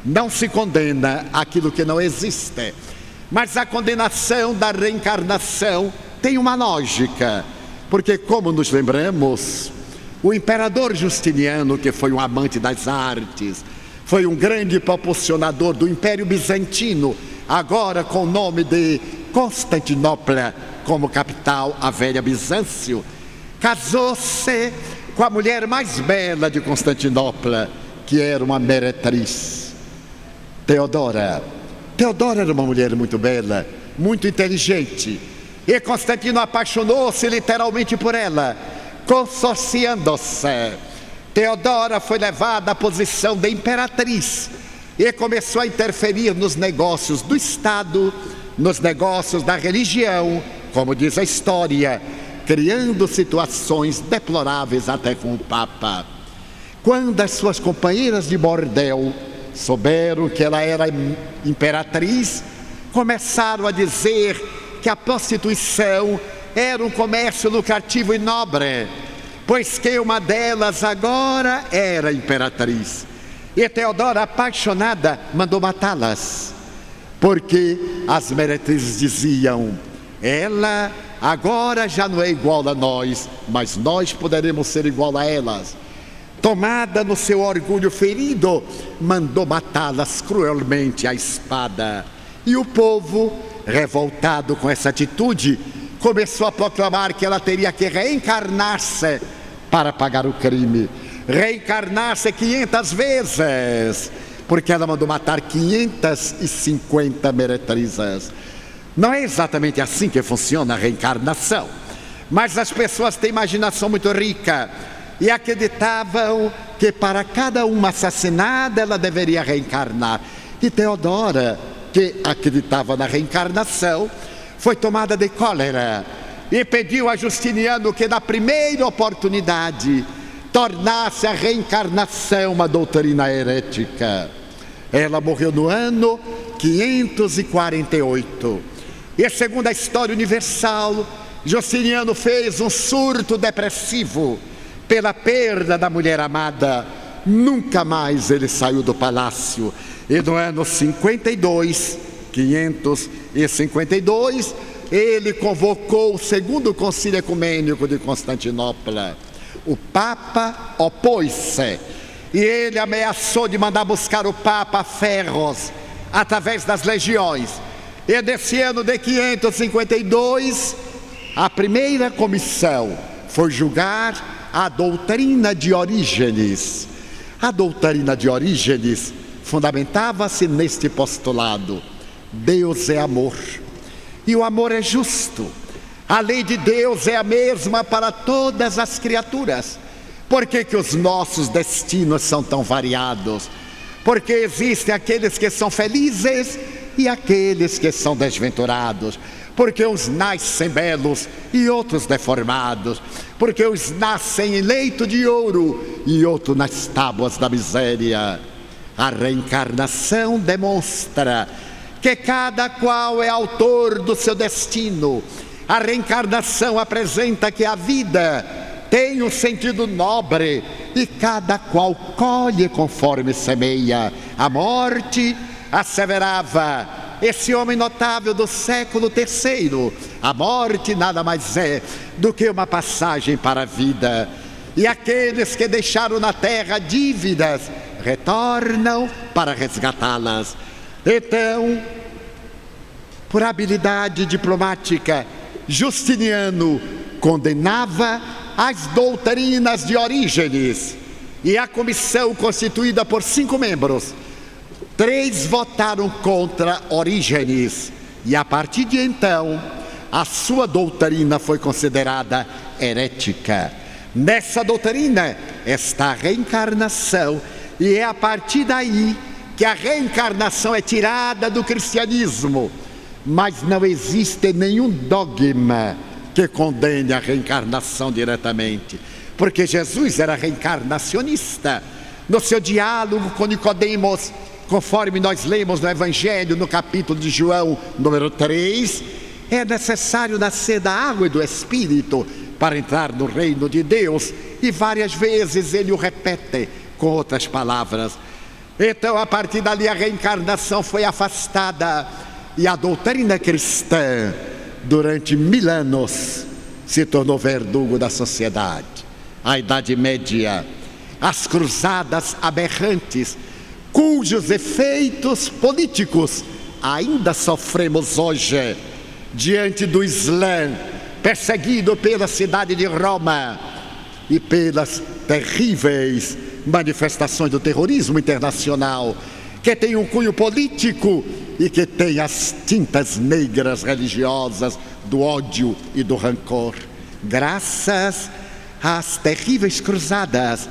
Não se condena aquilo que não existe. Mas a condenação da reencarnação tem uma lógica, porque, como nos lembramos, o imperador Justiniano, que foi um amante das artes, foi um grande proporcionador do Império Bizantino, agora com o nome de Constantinopla como capital, a velha Bizâncio, casou-se com a mulher mais bela de Constantinopla, que era uma meretriz, Teodora. Teodora era uma mulher muito bela, muito inteligente, e Constantino apaixonou-se literalmente por ela, consorciando-se. Teodora foi levada à posição de imperatriz e começou a interferir nos negócios do Estado, nos negócios da religião, como diz a história, criando situações deploráveis até com o Papa. Quando as suas companheiras de bordel souberam que ela era imperatriz, começaram a dizer que a prostituição era um comércio lucrativo e nobre, pois que uma delas agora era imperatriz. E Teodora, apaixonada, mandou matá-las, porque as meretrizes diziam: ela agora já não é igual a nós, mas nós poderemos ser igual a elas. Tomada no seu orgulho ferido, mandou matá-las cruelmente à espada. E o povo, revoltado com essa atitude, começou a proclamar que ela teria que reencarnar-se para pagar o crime. Reencarnar-se 500 vezes, porque ela mandou matar 550 meretrizes. Não é exatamente assim que funciona a reencarnação, mas as pessoas têm imaginação muito rica e acreditavam que para cada uma assassinada ela deveria reencarnar. E Teodora, que acreditava na reencarnação, foi tomada de cólera e pediu a Justiniano que na primeira oportunidade tornasse a reencarnação uma doutrina herética. Ela morreu no ano 548. E segundo a história universal, Justiniano fez um surto depressivo pela perda da mulher amada. Nunca mais ele saiu do palácio. E no ano 552, ele convocou o segundo concílio ecumênico de Constantinopla. O Papa opôs-se e ele ameaçou de mandar buscar o Papa a ferros através das legiões. E nesse ano de 552, a primeira comissão foi julgar a doutrina de Orígenes. A doutrina de Orígenes fundamentava-se neste postulado: Deus é amor, e o amor é justo. A lei de Deus é a mesma para todas as criaturas. Por que que os nossos destinos são tão variados? Porque existem aqueles que são felizes e aqueles que são desventurados. Porque uns nascem belos e outros deformados. Porque uns nascem em leito de ouro e outros nas tábuas da miséria. A reencarnação demonstra que cada qual é autor do seu destino. A reencarnação apresenta que a vida tem um sentido nobre e cada qual colhe conforme semeia. A morte, asseverava esse homem notável do século III, a morte nada mais é do que uma passagem para a vida. E aqueles que deixaram na terra dívidas retornam para resgatá-las. Então, por habilidade diplomática, Justiniano condenava as doutrinas de Orígenes, e a comissão, constituída por 5 membros, 3 votaram contra Orígenes, e a partir de então a sua doutrina foi considerada herética. Nessa doutrina está a reencarnação, e é a partir daí que a reencarnação é tirada do cristianismo. Mas não existe nenhum dogma que condene a reencarnação diretamente, porque Jesus era reencarnacionista. No seu diálogo com Nicodemos, conforme nós lemos no Evangelho, no capítulo de João, número 3, é necessário nascer da água e do Espírito para entrar no reino de Deus, e várias vezes ele o repete com outras palavras. Então, a partir dali, a reencarnação foi afastada, e a doutrina cristã, durante 1000 anos, se tornou verdugo da sociedade. A Idade Média, as cruzadas aberrantes, cujos efeitos políticos ainda sofremos hoje, diante do Islã, perseguido pela cidade de Roma e pelas terríveis manifestações do terrorismo internacional, que tem um cunho político e que tem as tintas negras religiosas do ódio e do rancor. Graças às terríveis cruzadas,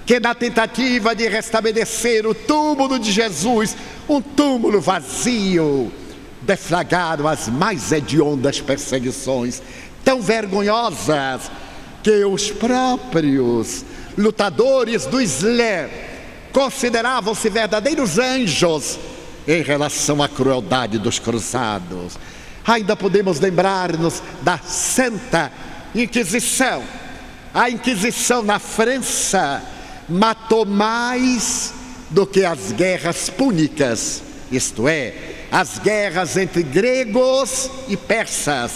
que na tentativa de restabelecer o túmulo de Jesus, um túmulo vazio, deflagraram as mais hediondas perseguições, tão vergonhosas que os próprios lutadores do Islã consideravam-se verdadeiros anjos em relação à crueldade dos cruzados. Ainda podemos lembrar-nos da Santa Inquisição. A Inquisição na França matou mais do que as guerras púnicas, isto é, as guerras entre gregos e persas.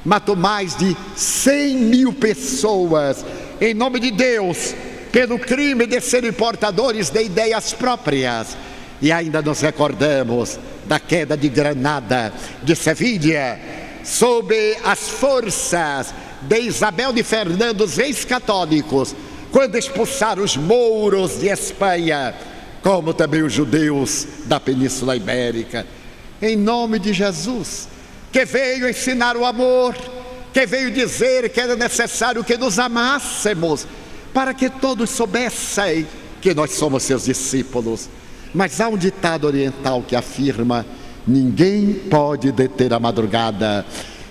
Matou mais de 100.000 pessoas, em nome de Deus, pelo crime de serem portadores de ideias próprias. E ainda nos recordamos da queda de Granada, de Sevilha, sob as forças de Isabel de Fernando, os reis católicos, quando expulsaram os mouros de Espanha, como também os judeus da Península Ibérica. Em nome de Jesus, que veio ensinar o amor, que veio dizer que era necessário que nos amássemos, para que todos soubessem que nós somos seus discípulos. Mas há um ditado oriental que afirma: ninguém pode deter a madrugada.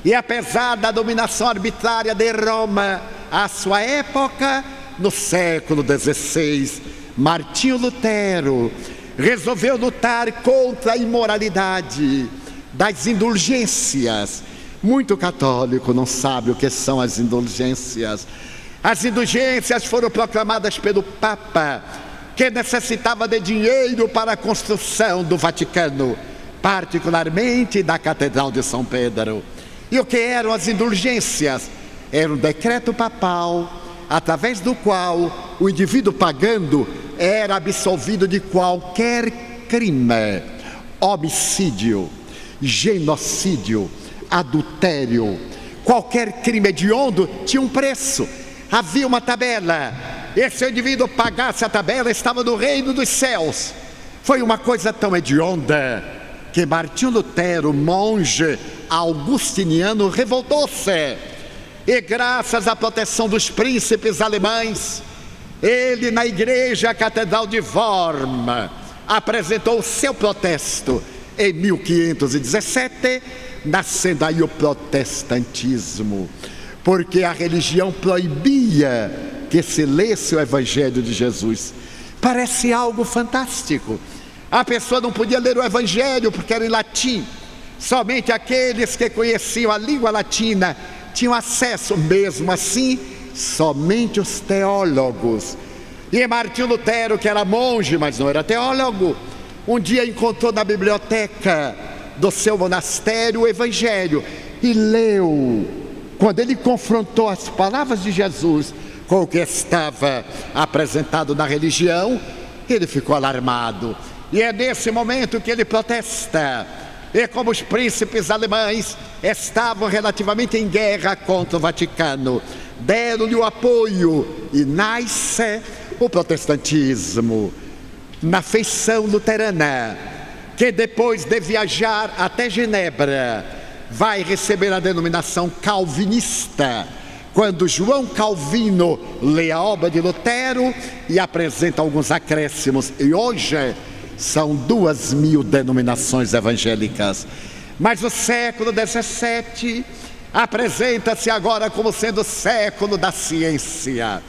E apesar da dominação arbitrária de Roma, à sua época, no século XVI, Martinho Lutero resolveu lutar contra a imoralidade das indulgências. Muito católico não sabe o que são as indulgências. As indulgências foram proclamadas pelo Papa, que necessitava de dinheiro para a construção do Vaticano, particularmente da Catedral de São Pedro. E o que eram as indulgências? Era um decreto papal, através do qual o indivíduo pagando era absolvido de qualquer crime: homicídio, genocídio, adultério. Qualquer crime hediondo tinha um preço, havia uma tabela. E se o indivíduo pagasse a tabela, estava no reino dos céus. Foi uma coisa tão hedionda que Martinho Lutero, monge augustiniano, revoltou-se. E graças à proteção dos príncipes alemães, ele, na igreja Catedral de Worms, apresentou o seu protesto em 1517, nascendo aí o protestantismo, porque a religião proibia que se lesse o Evangelho de Jesus. Parece algo fantástico. A pessoa não podia ler o Evangelho porque era em latim. Somente aqueles que conheciam a língua latina tinham acesso. Mesmo assim, somente os teólogos. E Martinho Lutero, que era monge, mas não era teólogo, um dia encontrou na biblioteca do seu monastério o Evangelho e leu. Quando ele confrontou as palavras de Jesus com o que estava apresentado na religião, ele ficou alarmado. E é nesse momento que ele protesta. E como os príncipes alemães estavam relativamente em guerra contra o Vaticano, deram-lhe o apoio e nasce o protestantismo na feição luterana, que depois de viajar até Genebra, vai receber a denominação calvinista, quando João Calvino lê a obra de Lutero e apresenta alguns acréscimos. E hoje são 2.000 denominações evangélicas. Mas o século XVII apresenta-se agora como sendo o século da ciência,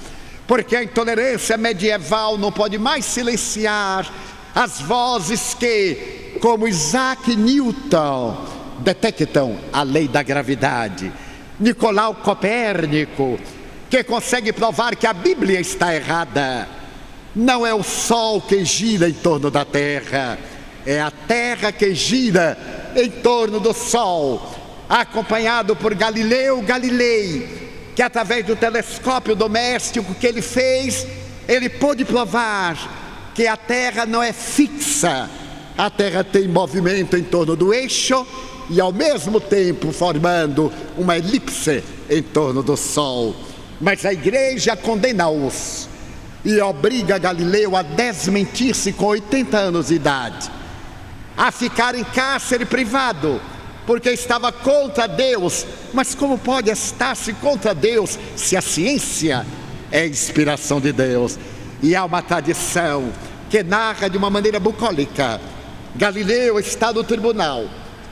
porque a intolerância medieval não pode mais silenciar as vozes que, como Isaac Newton, detectam a lei da gravidade. Nicolau Copérnico, que consegue provar que a Bíblia está errada. Não é o Sol que gira em torno da Terra, é a Terra que gira em torno do Sol. Acompanhado por Galileu Galilei, que através do telescópio doméstico que ele fez, ele pôde provar que a Terra não é fixa. A Terra tem movimento em torno do eixo e ao mesmo tempo formando uma elipse em torno do Sol. Mas a igreja condena-os e obriga Galileu a desmentir-se com 80 anos de idade, a ficar em cárcere privado, porque estava contra Deus. Mas como pode estar-se contra Deus se a ciência é inspiração de Deus? E há uma tradição que narra de uma maneira bucólica. Galileu está no tribunal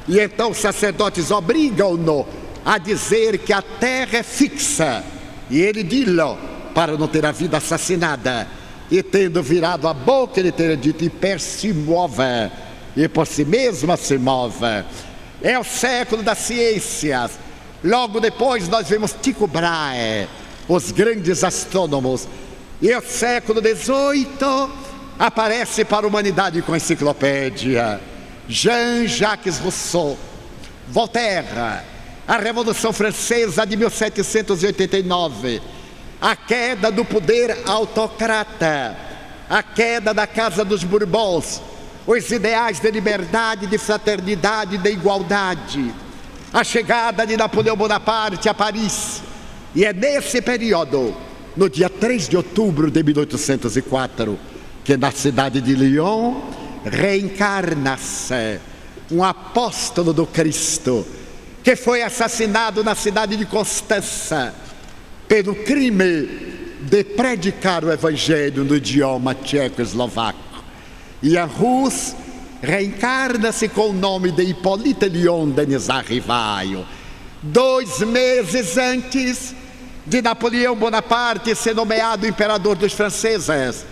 e então os sacerdotes obrigam-no a dizer que a terra é fixa, e ele diz-lo para não ter a vida assassinada. E tendo virado a boca, ele teria dito: e per se move, e por si mesma se move. É o século das ciências. Logo depois nós vemos Tycho Brahe, os grandes astrônomos. E o século XVIII aparece para a humanidade com a enciclopédia. Jean-Jacques Rousseau, Voltaire, a Revolução Francesa de 1789, a queda do poder autocrata, a queda da Casa dos Bourbons, os ideais de liberdade, de fraternidade, de igualdade, a chegada de Napoleão Bonaparte a Paris. E é nesse período, no dia 3 de outubro de 1804, que na cidade de Lyon reencarna-se um apóstolo do Cristo, que foi assassinado na cidade de Constança pelo crime de predicar o evangelho no idioma tcheco-eslovaco. Ian Hus reencarna-se com o nome de Hippolyte Léon Denis Rivaio, 2 meses antes de Napoleão Bonaparte ser nomeado imperador dos franceses.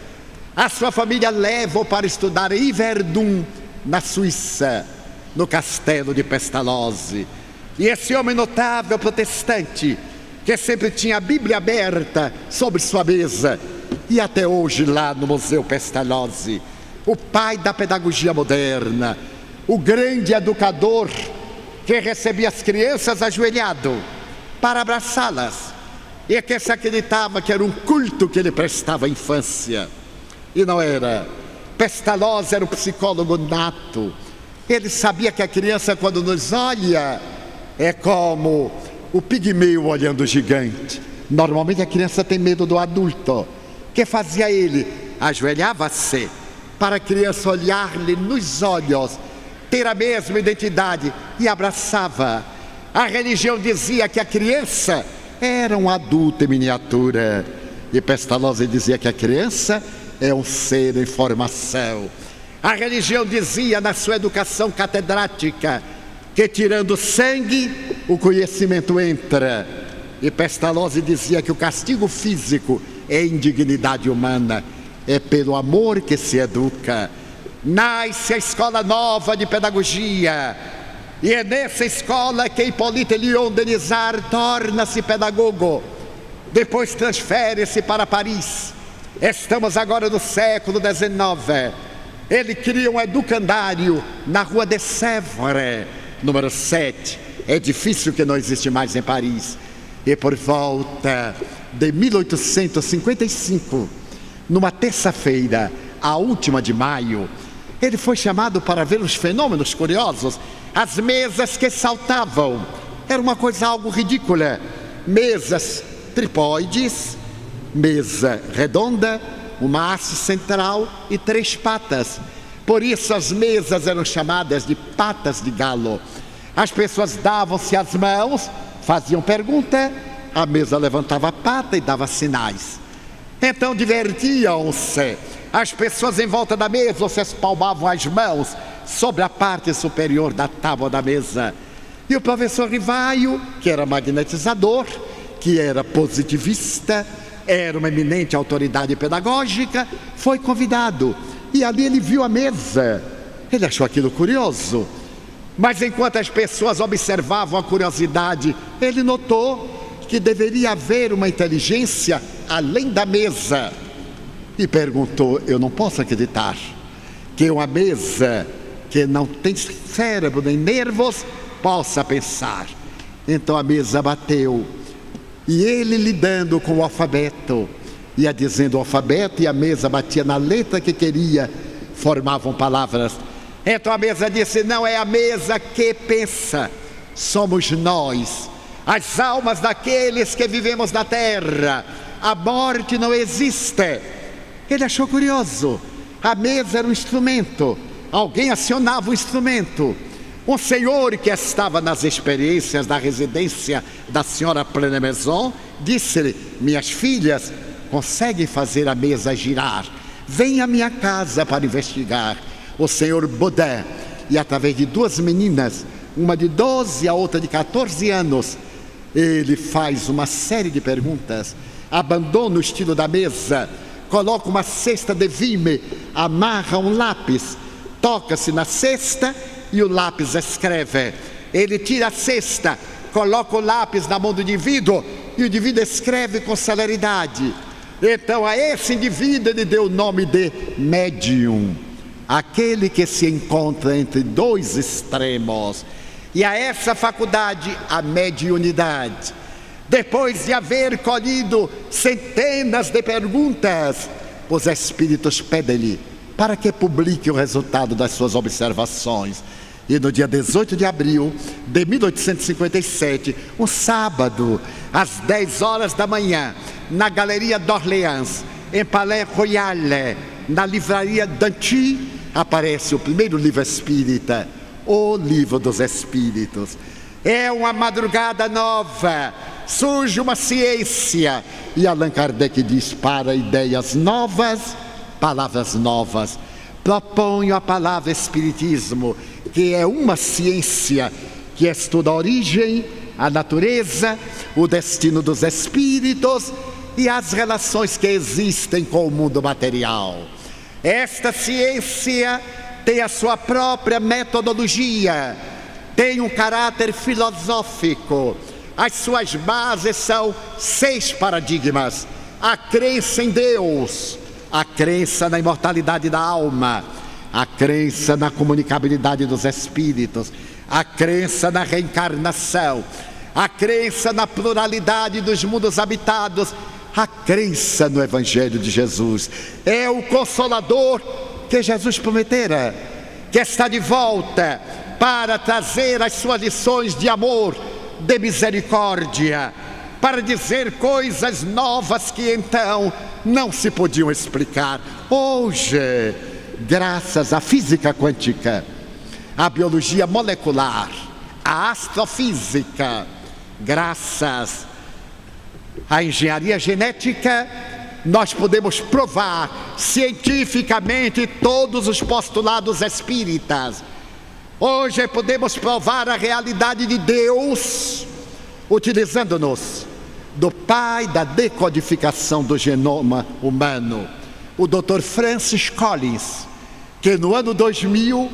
A sua família leva-o para estudar em Yverdun, na Suíça, no castelo de Pestalozzi. E esse homem notável protestante, que sempre tinha a Bíblia aberta sobre sua mesa, e até hoje lá no Museu Pestalozzi, o pai da pedagogia moderna, o grande educador que recebia as crianças ajoelhado para abraçá-las, e que se acreditava que era um culto que ele prestava à infância. E não era. Pestalozzi era um psicólogo nato. Ele sabia que a criança, quando nos olha, é como o pigmeu olhando o gigante. Normalmente a criança tem medo do adulto. O que fazia ele? Ajoelhava-se para a criança olhar-lhe nos olhos, ter a mesma identidade, e abraçava. A religião dizia que a criança era um adulto em miniatura, e Pestalozzi dizia que a criança é um ser em formação. A religião dizia na sua educação catedrática que tirando sangue o conhecimento entra, e Pestalozzi dizia que o castigo físico é indignidade humana, é pelo amor que se educa. Nasce a escola nova de pedagogia, e é nessa escola que Hippolyte Léon Denisard torna-se pedagogo. Depois transfere-se para Paris. Estamos agora no século XIX. Ele cria um educandário na rua de Sèvres, número 7, edifício que não existe mais em Paris. E por volta de 1855, numa terça-feira, a última de maio, Ele foi chamado para ver os fenômenos curiosos, as mesas que saltavam. Era uma coisa algo ridícula. Mesas tripóides, mesa redonda, uma haste central e 3 patas. Por isso as mesas eram chamadas de patas de galo. As pessoas davam-se as mãos, faziam pergunta, a mesa levantava a pata e dava sinais. Então divertiam-se. As pessoas em volta da mesa se espalmavam as mãos sobre a parte superior da tábua da mesa. E o professor Rivaio, que era magnetizador, que era positivista, era uma eminente autoridade pedagógica, foi convidado. E ali ele viu a mesa. Ele achou aquilo curioso. Mas enquanto as pessoas observavam a curiosidade, ele notou que deveria haver uma inteligência além da mesa. E perguntou: eu não posso acreditar que uma mesa que não tem cérebro nem nervos possa pensar. Então a mesa bateu. E ele, lidando com o alfabeto, ia dizendo o alfabeto, e a mesa batia na letra que queria, formavam palavras. Então a mesa disse: não é a mesa que pensa, somos nós, as almas daqueles que vivemos na terra. A morte não existe. Ele achou curioso. A mesa era um instrumento, alguém acionava o instrumento. Um senhor que estava nas experiências da residência da senhora Pleine-Maison disse-lhe: minhas filhas conseguem fazer a mesa girar, vem à minha casa para investigar. O senhor Baudin, e através de 2 meninas, uma de 12 e a outra de 14 anos, ele faz uma série de perguntas, abandona o estilo da mesa, coloca uma cesta de vime, amarra um lápis, toca-se na cesta e o lápis escreve. Ele tira a cesta, coloca o lápis na mão do indivíduo e o indivíduo escreve com celeridade. Então a esse indivíduo ele deu o nome de médium, aquele que se encontra entre 2 extremos. E a essa faculdade, a mediunidade, depois de haver colhido centenas de perguntas, os espíritos pedem-lhe para que publique o resultado das suas observações. E no dia 18 de abril de 1857, um sábado, às 10 horas da manhã, na Galeria d'Orléans, em Palais Royal, na livraria Danty, aparece o primeiro livro espírita, o Livro dos Espíritos. É uma madrugada nova, surge uma ciência, e Allan Kardec diz: para ideias novas, palavras novas. Proponho a palavra espiritismo, que é uma ciência que estuda a origem, a natureza, o destino dos espíritos e as relações que existem com o mundo material. Esta ciência tem a sua própria metodologia, tem um caráter filosófico. As suas bases são 6 paradigmas: a crença em Deus, a crença na imortalidade da alma, a crença na comunicabilidade dos espíritos, a crença na reencarnação, a crença na pluralidade dos mundos habitados, a crença no Evangelho de Jesus. É o Consolador que Jesus prometera, que está de volta para trazer as suas lições de amor, de misericórdia, para dizer coisas novas que então não se podiam explicar. Hoje, graças à física quântica, à biologia molecular, à astrofísica, graças à engenharia genética, nós podemos provar cientificamente todos os postulados espíritas. Hoje podemos provar a realidade de Deus utilizando-nos do pai da decodificação do genoma humano, o Dr. Francis Collins, que no ano 2000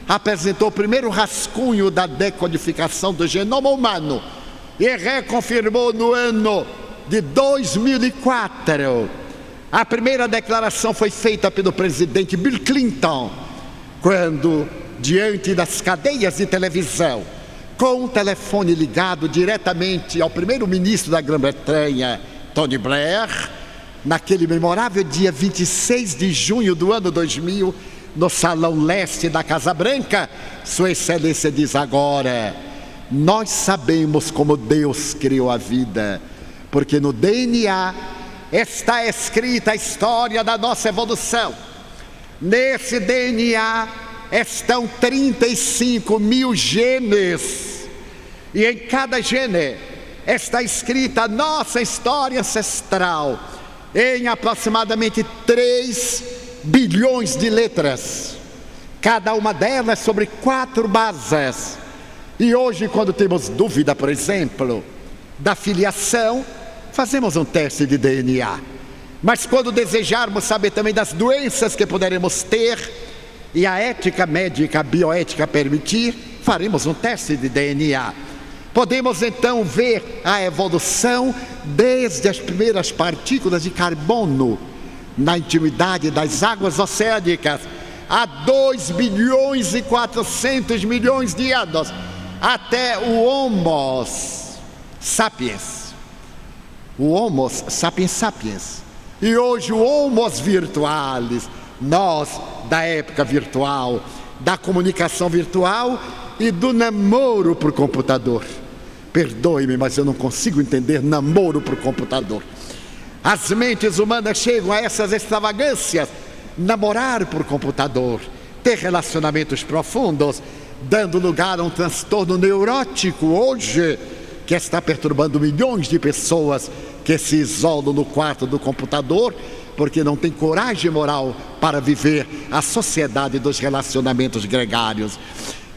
apresentou o primeiro rascunho da decodificação do genoma humano e reconfirmou no ano de 2004. A primeira declaração foi feita pelo presidente Bill Clinton, quando, diante das cadeias de televisão, com um telefone ligado diretamente ao primeiro-ministro da Grã-Bretanha, Tony Blair, naquele memorável dia 26 de junho do ano 2000, no Salão Leste da Casa Branca, Sua Excelência diz agora: nós sabemos como Deus criou a vida, porque no DNA está escrita a história da nossa evolução. Nesse DNA estão 35 mil genes, e em cada gene está escrita a nossa história ancestral, em aproximadamente 3 bilhões de letras, cada uma delas sobre 4 bases. E hoje, quando temos dúvida, por exemplo, da filiação, fazemos um teste de DNA. Mas quando desejarmos saber também das doenças que poderemos ter, e a ética médica, a bioética permitir, faremos um teste de DNA. Podemos então ver a evolução desde as primeiras partículas de carbono na intimidade das águas oceânicas, há 2 bilhões e 400 milhões de anos, até o Homo sapiens. O Homo sapiens sapiens. E hoje o Homo virtualis, nós da época virtual, da comunicação virtual e do namoro por computador. Perdoe-me, mas eu não consigo entender namoro por computador. As mentes humanas chegam a essas extravagâncias, namorar por computador, ter relacionamentos profundos, dando lugar a um transtorno neurótico hoje, que está perturbando milhões de pessoas que se isolam no quarto do computador, porque não tem coragem moral para viver a sociedade dos relacionamentos gregários.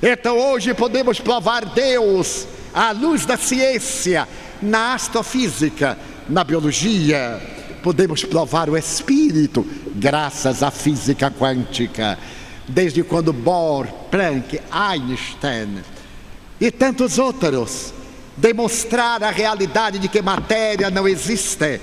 Então hoje podemos provar Deus à luz da ciência, na astrofísica, na biologia. Podemos provar o Espírito graças à física quântica, desde quando Bohr, Planck, Einstein e tantos outros demonstraram a realidade de que matéria não existe.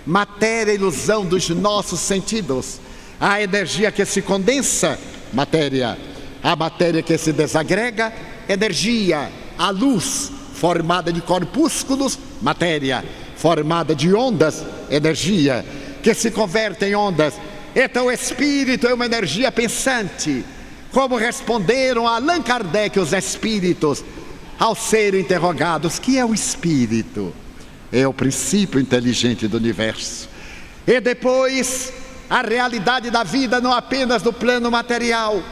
Matéria é ilusão dos nossos sentidos. A energia que se condensa, matéria. A matéria que se desagrega, energia. A luz, formada de corpúsculos, matéria. Formada de ondas, energia, que se converte em ondas. Então o espírito é uma energia pensante. Como responderam a Allan Kardec os espíritos ao serem interrogados: que é o espírito? É o princípio inteligente do universo. E depois, a realidade da vida não apenas no plano material.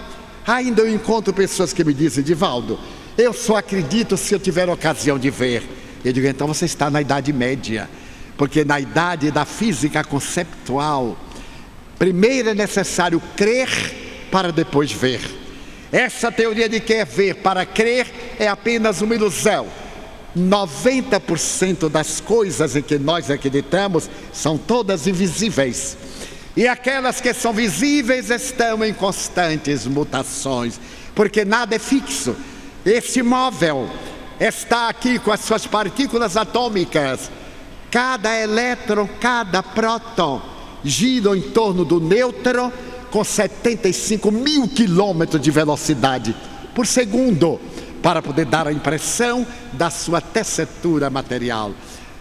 Ainda eu encontro pessoas que me dizem: Divaldo, eu só acredito se eu tiver ocasião de ver. Eu digo: então você está na Idade Média, porque na idade da física conceptual, primeiro é necessário crer para depois ver. Essa teoria de que é ver para crer é apenas uma ilusão. 90% das coisas em que nós acreditamos são todas invisíveis. E aquelas que são visíveis estão em constantes mutações, porque nada é fixo. Esse móvel está aqui com as suas partículas atômicas. Cada elétron, cada próton gira em torno do nêutron com 75 mil quilômetros de velocidade por segundo, para poder dar a impressão da sua tessitura material.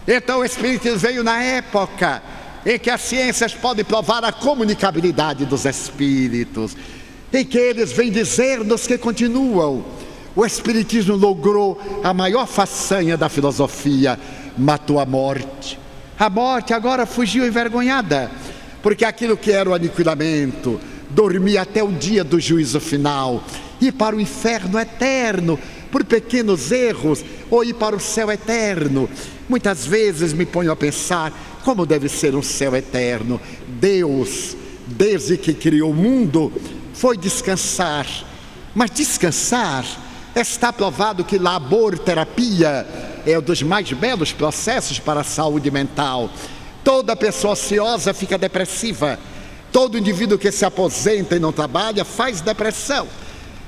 Então o Espiritismo veio na época em que as ciências podem provar a comunicabilidade dos espíritos, em que eles vêm dizer-nos que continuam. O Espiritismo logrou a maior façanha da filosofia: matou a morte. A morte agora fugiu envergonhada, porque aquilo que era o aniquilamento, dormir até o dia do juízo final, ir para o inferno eterno por pequenos erros, ou ir para o céu eterno. Muitas vezes me ponho a pensar como deve ser um céu eterno. Deus, desde que criou o mundo, foi descansar. Mas descansar, está provado que laborterapia é um dos mais belos processos para a saúde mental. Toda pessoa ociosa fica depressiva. Todo indivíduo que se aposenta e não trabalha faz depressão.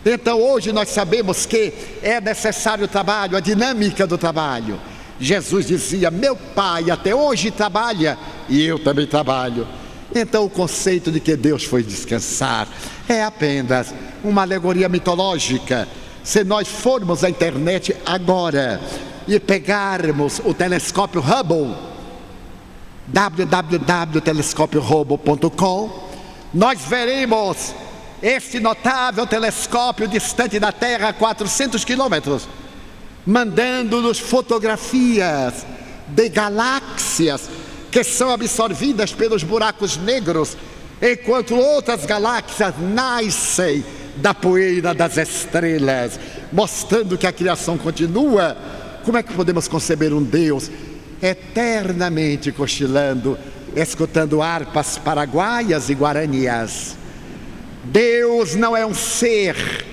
Então hoje nós sabemos que é necessário o trabalho, a dinâmica do trabalho. Jesus dizia: meu Pai até hoje trabalha e eu também trabalho. Então o conceito de que Deus foi descansar é apenas uma alegoria mitológica. Se nós formos à internet agora e pegarmos o telescópio Hubble, www.telescopiohubble.com, nós veremos este notável telescópio distante da Terra a 400 quilômetros, mandando-nos fotografias de galáxias que são absorvidas pelos buracos negros, enquanto outras galáxias nascem da poeira das estrelas, mostrando que a criação continua. Como é que podemos conceber um Deus eternamente cochilando, escutando harpas paraguaias e guaranias? Deus não é um ser,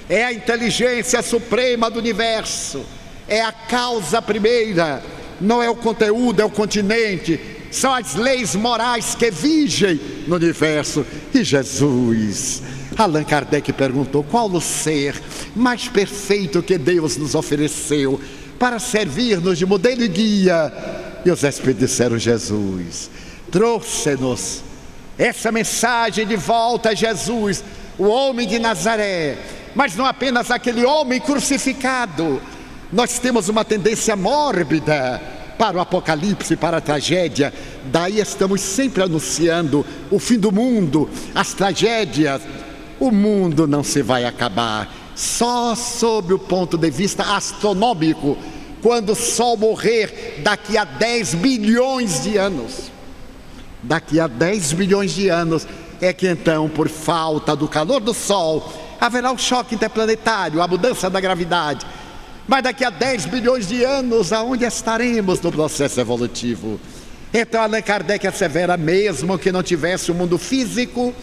é a inteligência suprema do universo, é a causa primeira, não é o conteúdo, é o continente, são as leis morais que vigem no universo. E Jesus, Allan Kardec perguntou, qual o ser mais perfeito que Deus nos ofereceu para servir-nos de modelo e guia? E os Espíritos disseram, Jesus. Trouxe-nos essa mensagem de volta a Jesus, o homem de Nazaré, mas não apenas aquele homem crucificado. Nós temos uma tendência mórbida para o apocalipse, para a tragédia. Daí estamos sempre anunciando o fim do mundo, as tragédias. O mundo não se vai acabar só sob o ponto de vista astronômico, quando o Sol morrer daqui a 10 bilhões de anos. Daqui a 10 bilhões de anos é que então, por falta do calor do Sol, haverá o choque interplanetário, a mudança da gravidade. Mas daqui a 10 bilhões de anos, aonde estaremos no processo evolutivo? Então Allan Kardec assevera, mesmo que não tivesse o mundo físico,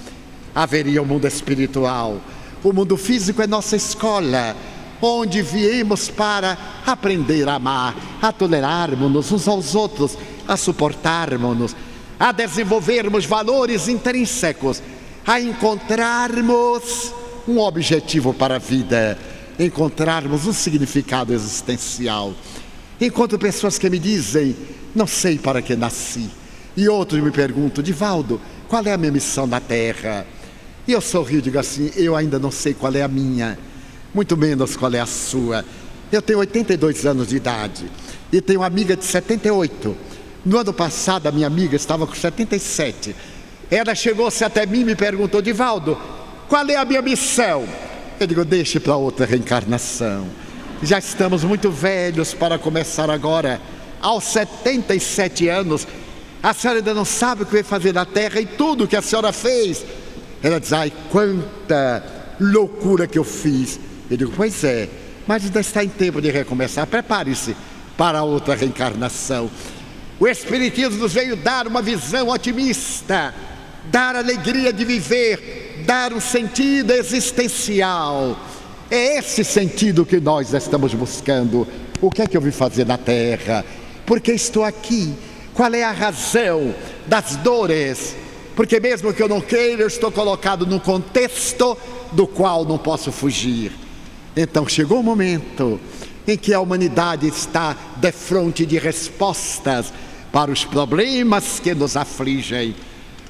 haveria o mundo espiritual. O mundo físico é nossa escola, onde viemos para aprender a amar, a tolerarmos-nos uns aos outros, a suportarmos-nos, a desenvolvermos valores intrínsecos, a encontrarmos um objetivo para a vida, encontrarmos um significado existencial. Encontro pessoas que me dizem, não sei para que nasci. E outros me perguntam, Divaldo, qual é a minha missão na Terra? E eu sorrio e digo assim, eu ainda não sei qual é a minha, muito menos qual é a sua. Eu tenho 82 anos de idade e tenho uma amiga de 78. No ano passado a minha amiga estava com 77. Ela chegou-se até mim e me perguntou, Divaldo, qual é a minha missão? Eu digo, deixe para outra reencarnação. Já estamos muito velhos para começar agora. Aos 77 anos, a senhora ainda não sabe o que vai fazer na Terra e tudo o que a senhora fez. Ela diz, ai, quanta loucura que eu fiz. Eu digo, pois é, mas ainda está em tempo de recomeçar. Prepare-se para outra reencarnação. O Espiritismo nos veio dar uma visão otimista, dar alegria de viver, dar um sentido existencial. É esse sentido que nós estamos buscando. O que é que eu vim fazer na Terra? Por que estou aqui? Qual é a razão das dores? Porque mesmo que eu não queira, eu estou colocado num contexto do qual não posso fugir. Então chegou o momento em que a humanidade está defronte de respostas para os problemas que nos afligem.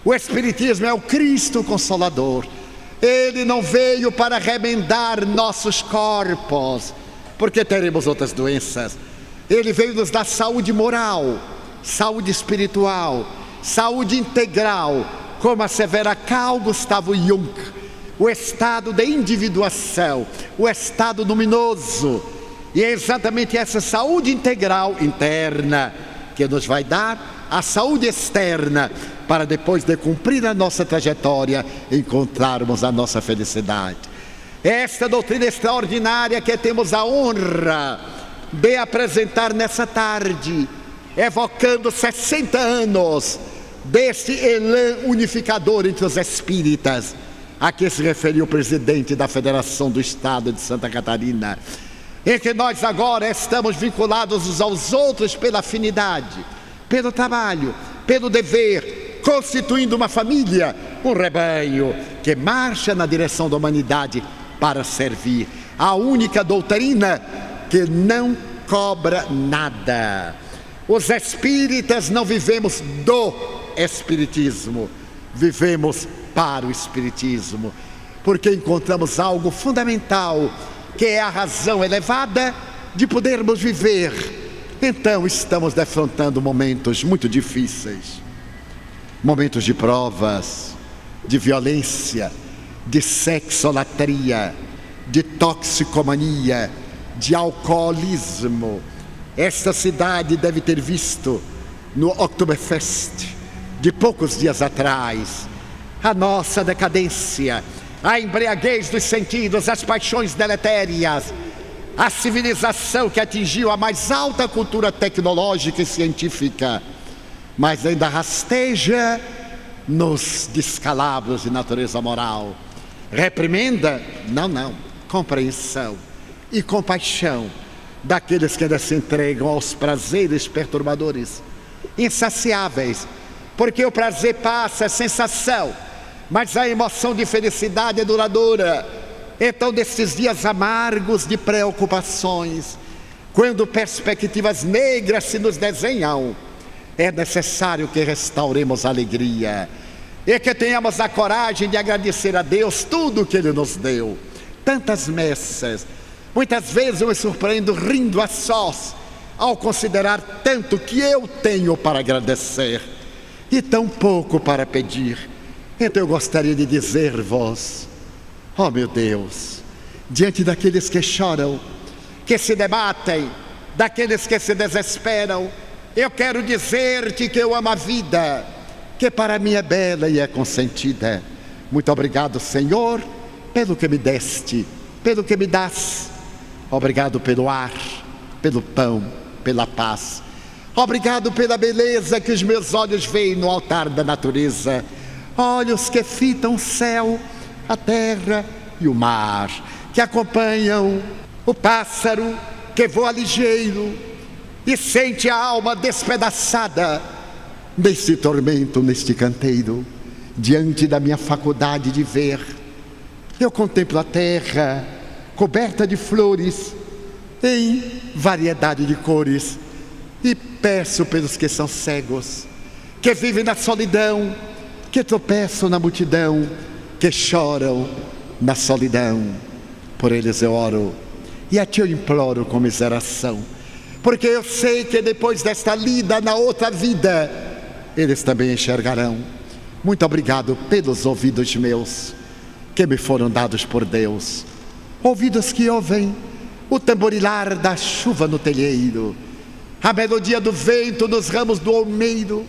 O Espiritismo é o Cristo Consolador. Ele não veio para remendar nossos corpos, porque teremos outras doenças. Ele veio nos dar saúde moral, saúde espiritual, saúde integral, como assevera Carl Gustav Jung, o estado de individuação, o estado luminoso. E é exatamente essa saúde integral interna que nos vai dar a saúde externa, para depois de cumprir a nossa trajetória, encontrarmos a nossa felicidade. Esta doutrina extraordinária que temos a honra de apresentar nessa tarde, evocando 60 anos deste elan unificador entre os espíritas, a que se referiu o presidente da Federação do Estado de Santa Catarina, em que nós agora estamos vinculados uns aos outros pela afinidade, pelo trabalho, pelo dever, constituindo uma família, um rebanho que marcha na direção da humanidade para servir. A única doutrina que não cobra nada. Os espíritas não vivemos do espiritismo, vivemos para o espiritismo, porque encontramos algo fundamental, que é a razão elevada de podermos viver. Então estamos defrontando momentos muito difíceis, momentos de provas, de violência, de sexolatria, de toxicomania, de alcoolismo. Esta cidade deve ter visto no Oktoberfest de poucos dias atrás a nossa decadência, a embriaguez dos sentidos, as paixões deletérias, a civilização que atingiu a mais alta cultura tecnológica e científica, mas ainda rasteja nos descalabros de natureza moral. Reprimenda? Não. Compreensão e compaixão daqueles que ainda se entregam aos prazeres perturbadores, insaciáveis, porque o prazer passa, é sensação, mas a emoção de felicidade é duradoura. Então, nesses dias amargos de preocupações, quando perspectivas negras se nos desenham, é necessário que restauremos a alegria e que tenhamos a coragem de agradecer a Deus tudo o que Ele nos deu. Tantas messas, muitas vezes eu me surpreendo rindo a sós, ao considerar tanto que eu tenho para agradecer e tão pouco para pedir. Então eu gostaria de dizer-vos, ó meu Deus, diante daqueles que choram, que se debatem, daqueles que se desesperam, eu quero dizer-te que eu amo a vida, que para mim é bela e é consentida. Muito obrigado, Senhor, pelo que me deste, pelo que me dás. Obrigado pelo ar, pelo pão, pela paz. Obrigado pela beleza que os meus olhos veem no altar da natureza. Olhos que fitam o céu, a terra e o mar, que acompanham o pássaro que voa ligeiro e sente a alma despedaçada neste tormento, neste canteiro. Diante da minha faculdade de ver, eu contemplo a terra coberta de flores em variedade de cores e peço pelos que são cegos, que vivem na solidão, que tropeçam na multidão, que choram na solidão. Por eles eu oro e a Ti eu imploro com miseração, porque eu sei que depois desta lida na outra vida, eles também enxergarão. Muito obrigado pelos ouvidos meus, que me foram dados por Deus, ouvidos que ouvem o tamborilar da chuva no telheiro, a melodia do vento nos ramos do olmeiro,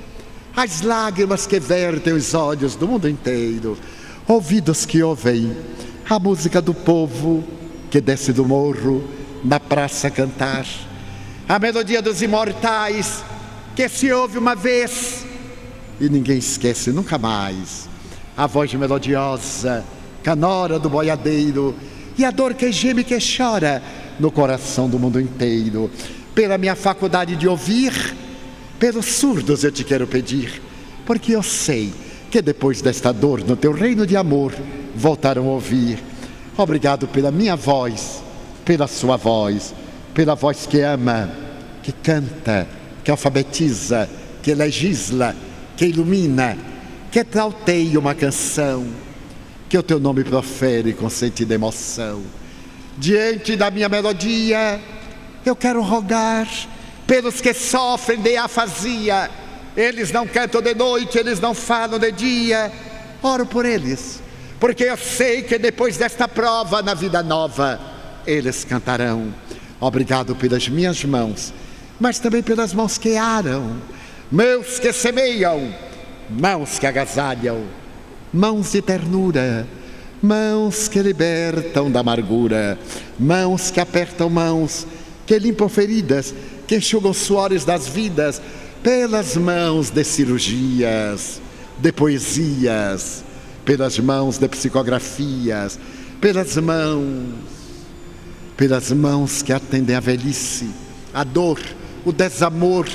as lágrimas que vertem os olhos do mundo inteiro, ouvidos que ouvem a música do povo que desce do morro na praça cantar, a melodia dos imortais que se ouve uma vez e ninguém esquece nunca mais, a voz melodiosa, canora do boiadeiro e a dor que geme e que chora no coração do mundo inteiro. Pela minha faculdade de ouvir, pelos surdos eu te quero pedir, porque eu sei que depois desta dor no teu reino de amor voltaram a ouvir. Obrigado pela minha voz, pela sua voz, pela voz que ama, que canta, que alfabetiza, que legisla, que ilumina, que trauteia uma canção, que o teu nome profere com sentida emoção. Diante da minha melodia, eu quero rogar pelos que sofrem de afasia. Eles não cantam de noite, eles não falam de dia. Oro por eles, porque eu sei que depois desta prova na vida nova, eles cantarão. Obrigado pelas minhas mãos, mas também pelas mãos que aram, mãos que semeiam, mãos que agasalham, mãos de ternura, mãos que libertam da amargura, mãos que apertam mãos, que limpam feridas, que enxugam suores das vidas, pelas mãos de cirurgias, de poesias, pelas mãos de psicografias, pelas mãos que atendem a velhice, a dor, o desamor,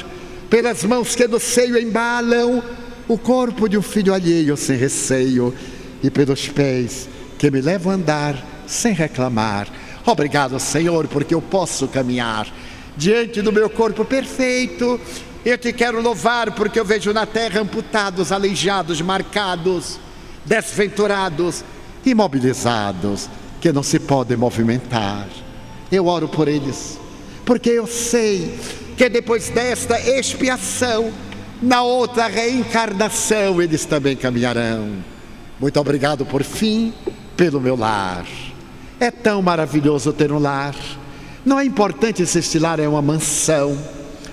pelas mãos que no seio embalam o corpo de um filho alheio sem receio, e pelos pés que me levam a andar sem reclamar. Obrigado, Senhor, porque eu posso caminhar diante do meu corpo perfeito. Eu te quero louvar porque eu vejo na terra amputados, aleijados, marcados, desventurados, imobilizados, que não se podem movimentar. Eu oro por eles, porque eu sei que depois desta expiação, na outra reencarnação, eles também caminharão. Muito obrigado por fim pelo meu lar. É tão maravilhoso ter um lar. Não é importante se este lar é uma mansão,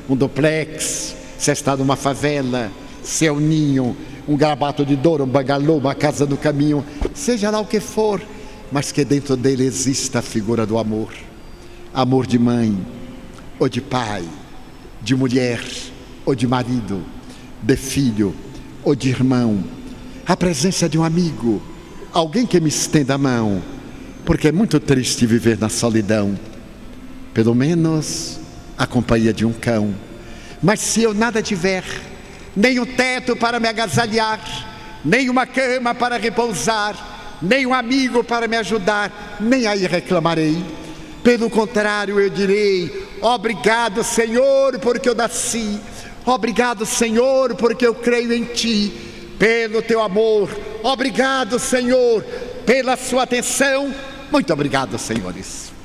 um duplex, se está numa favela, se é um ninho, um gravato de Douro, um bangalô, uma casa no caminho, seja lá o que for, mas que dentro dele exista a figura do amor. Amor de mãe, ou de pai, de mulher, ou de marido, de filho, ou de irmão. A presença de um amigo, alguém que me estenda a mão, porque é muito triste viver na solidão. Pelo menos a companhia de um cão. Mas se eu nada tiver, nem um teto para me agasalhar, nem uma cama para repousar, nem um amigo para me ajudar, nem aí reclamarei. Pelo contrário, eu direi: obrigado, Senhor, porque eu nasci. Obrigado, Senhor, porque eu creio em Ti, pelo Teu amor. Obrigado, Senhor, pela Sua atenção. Muito obrigado, senhores.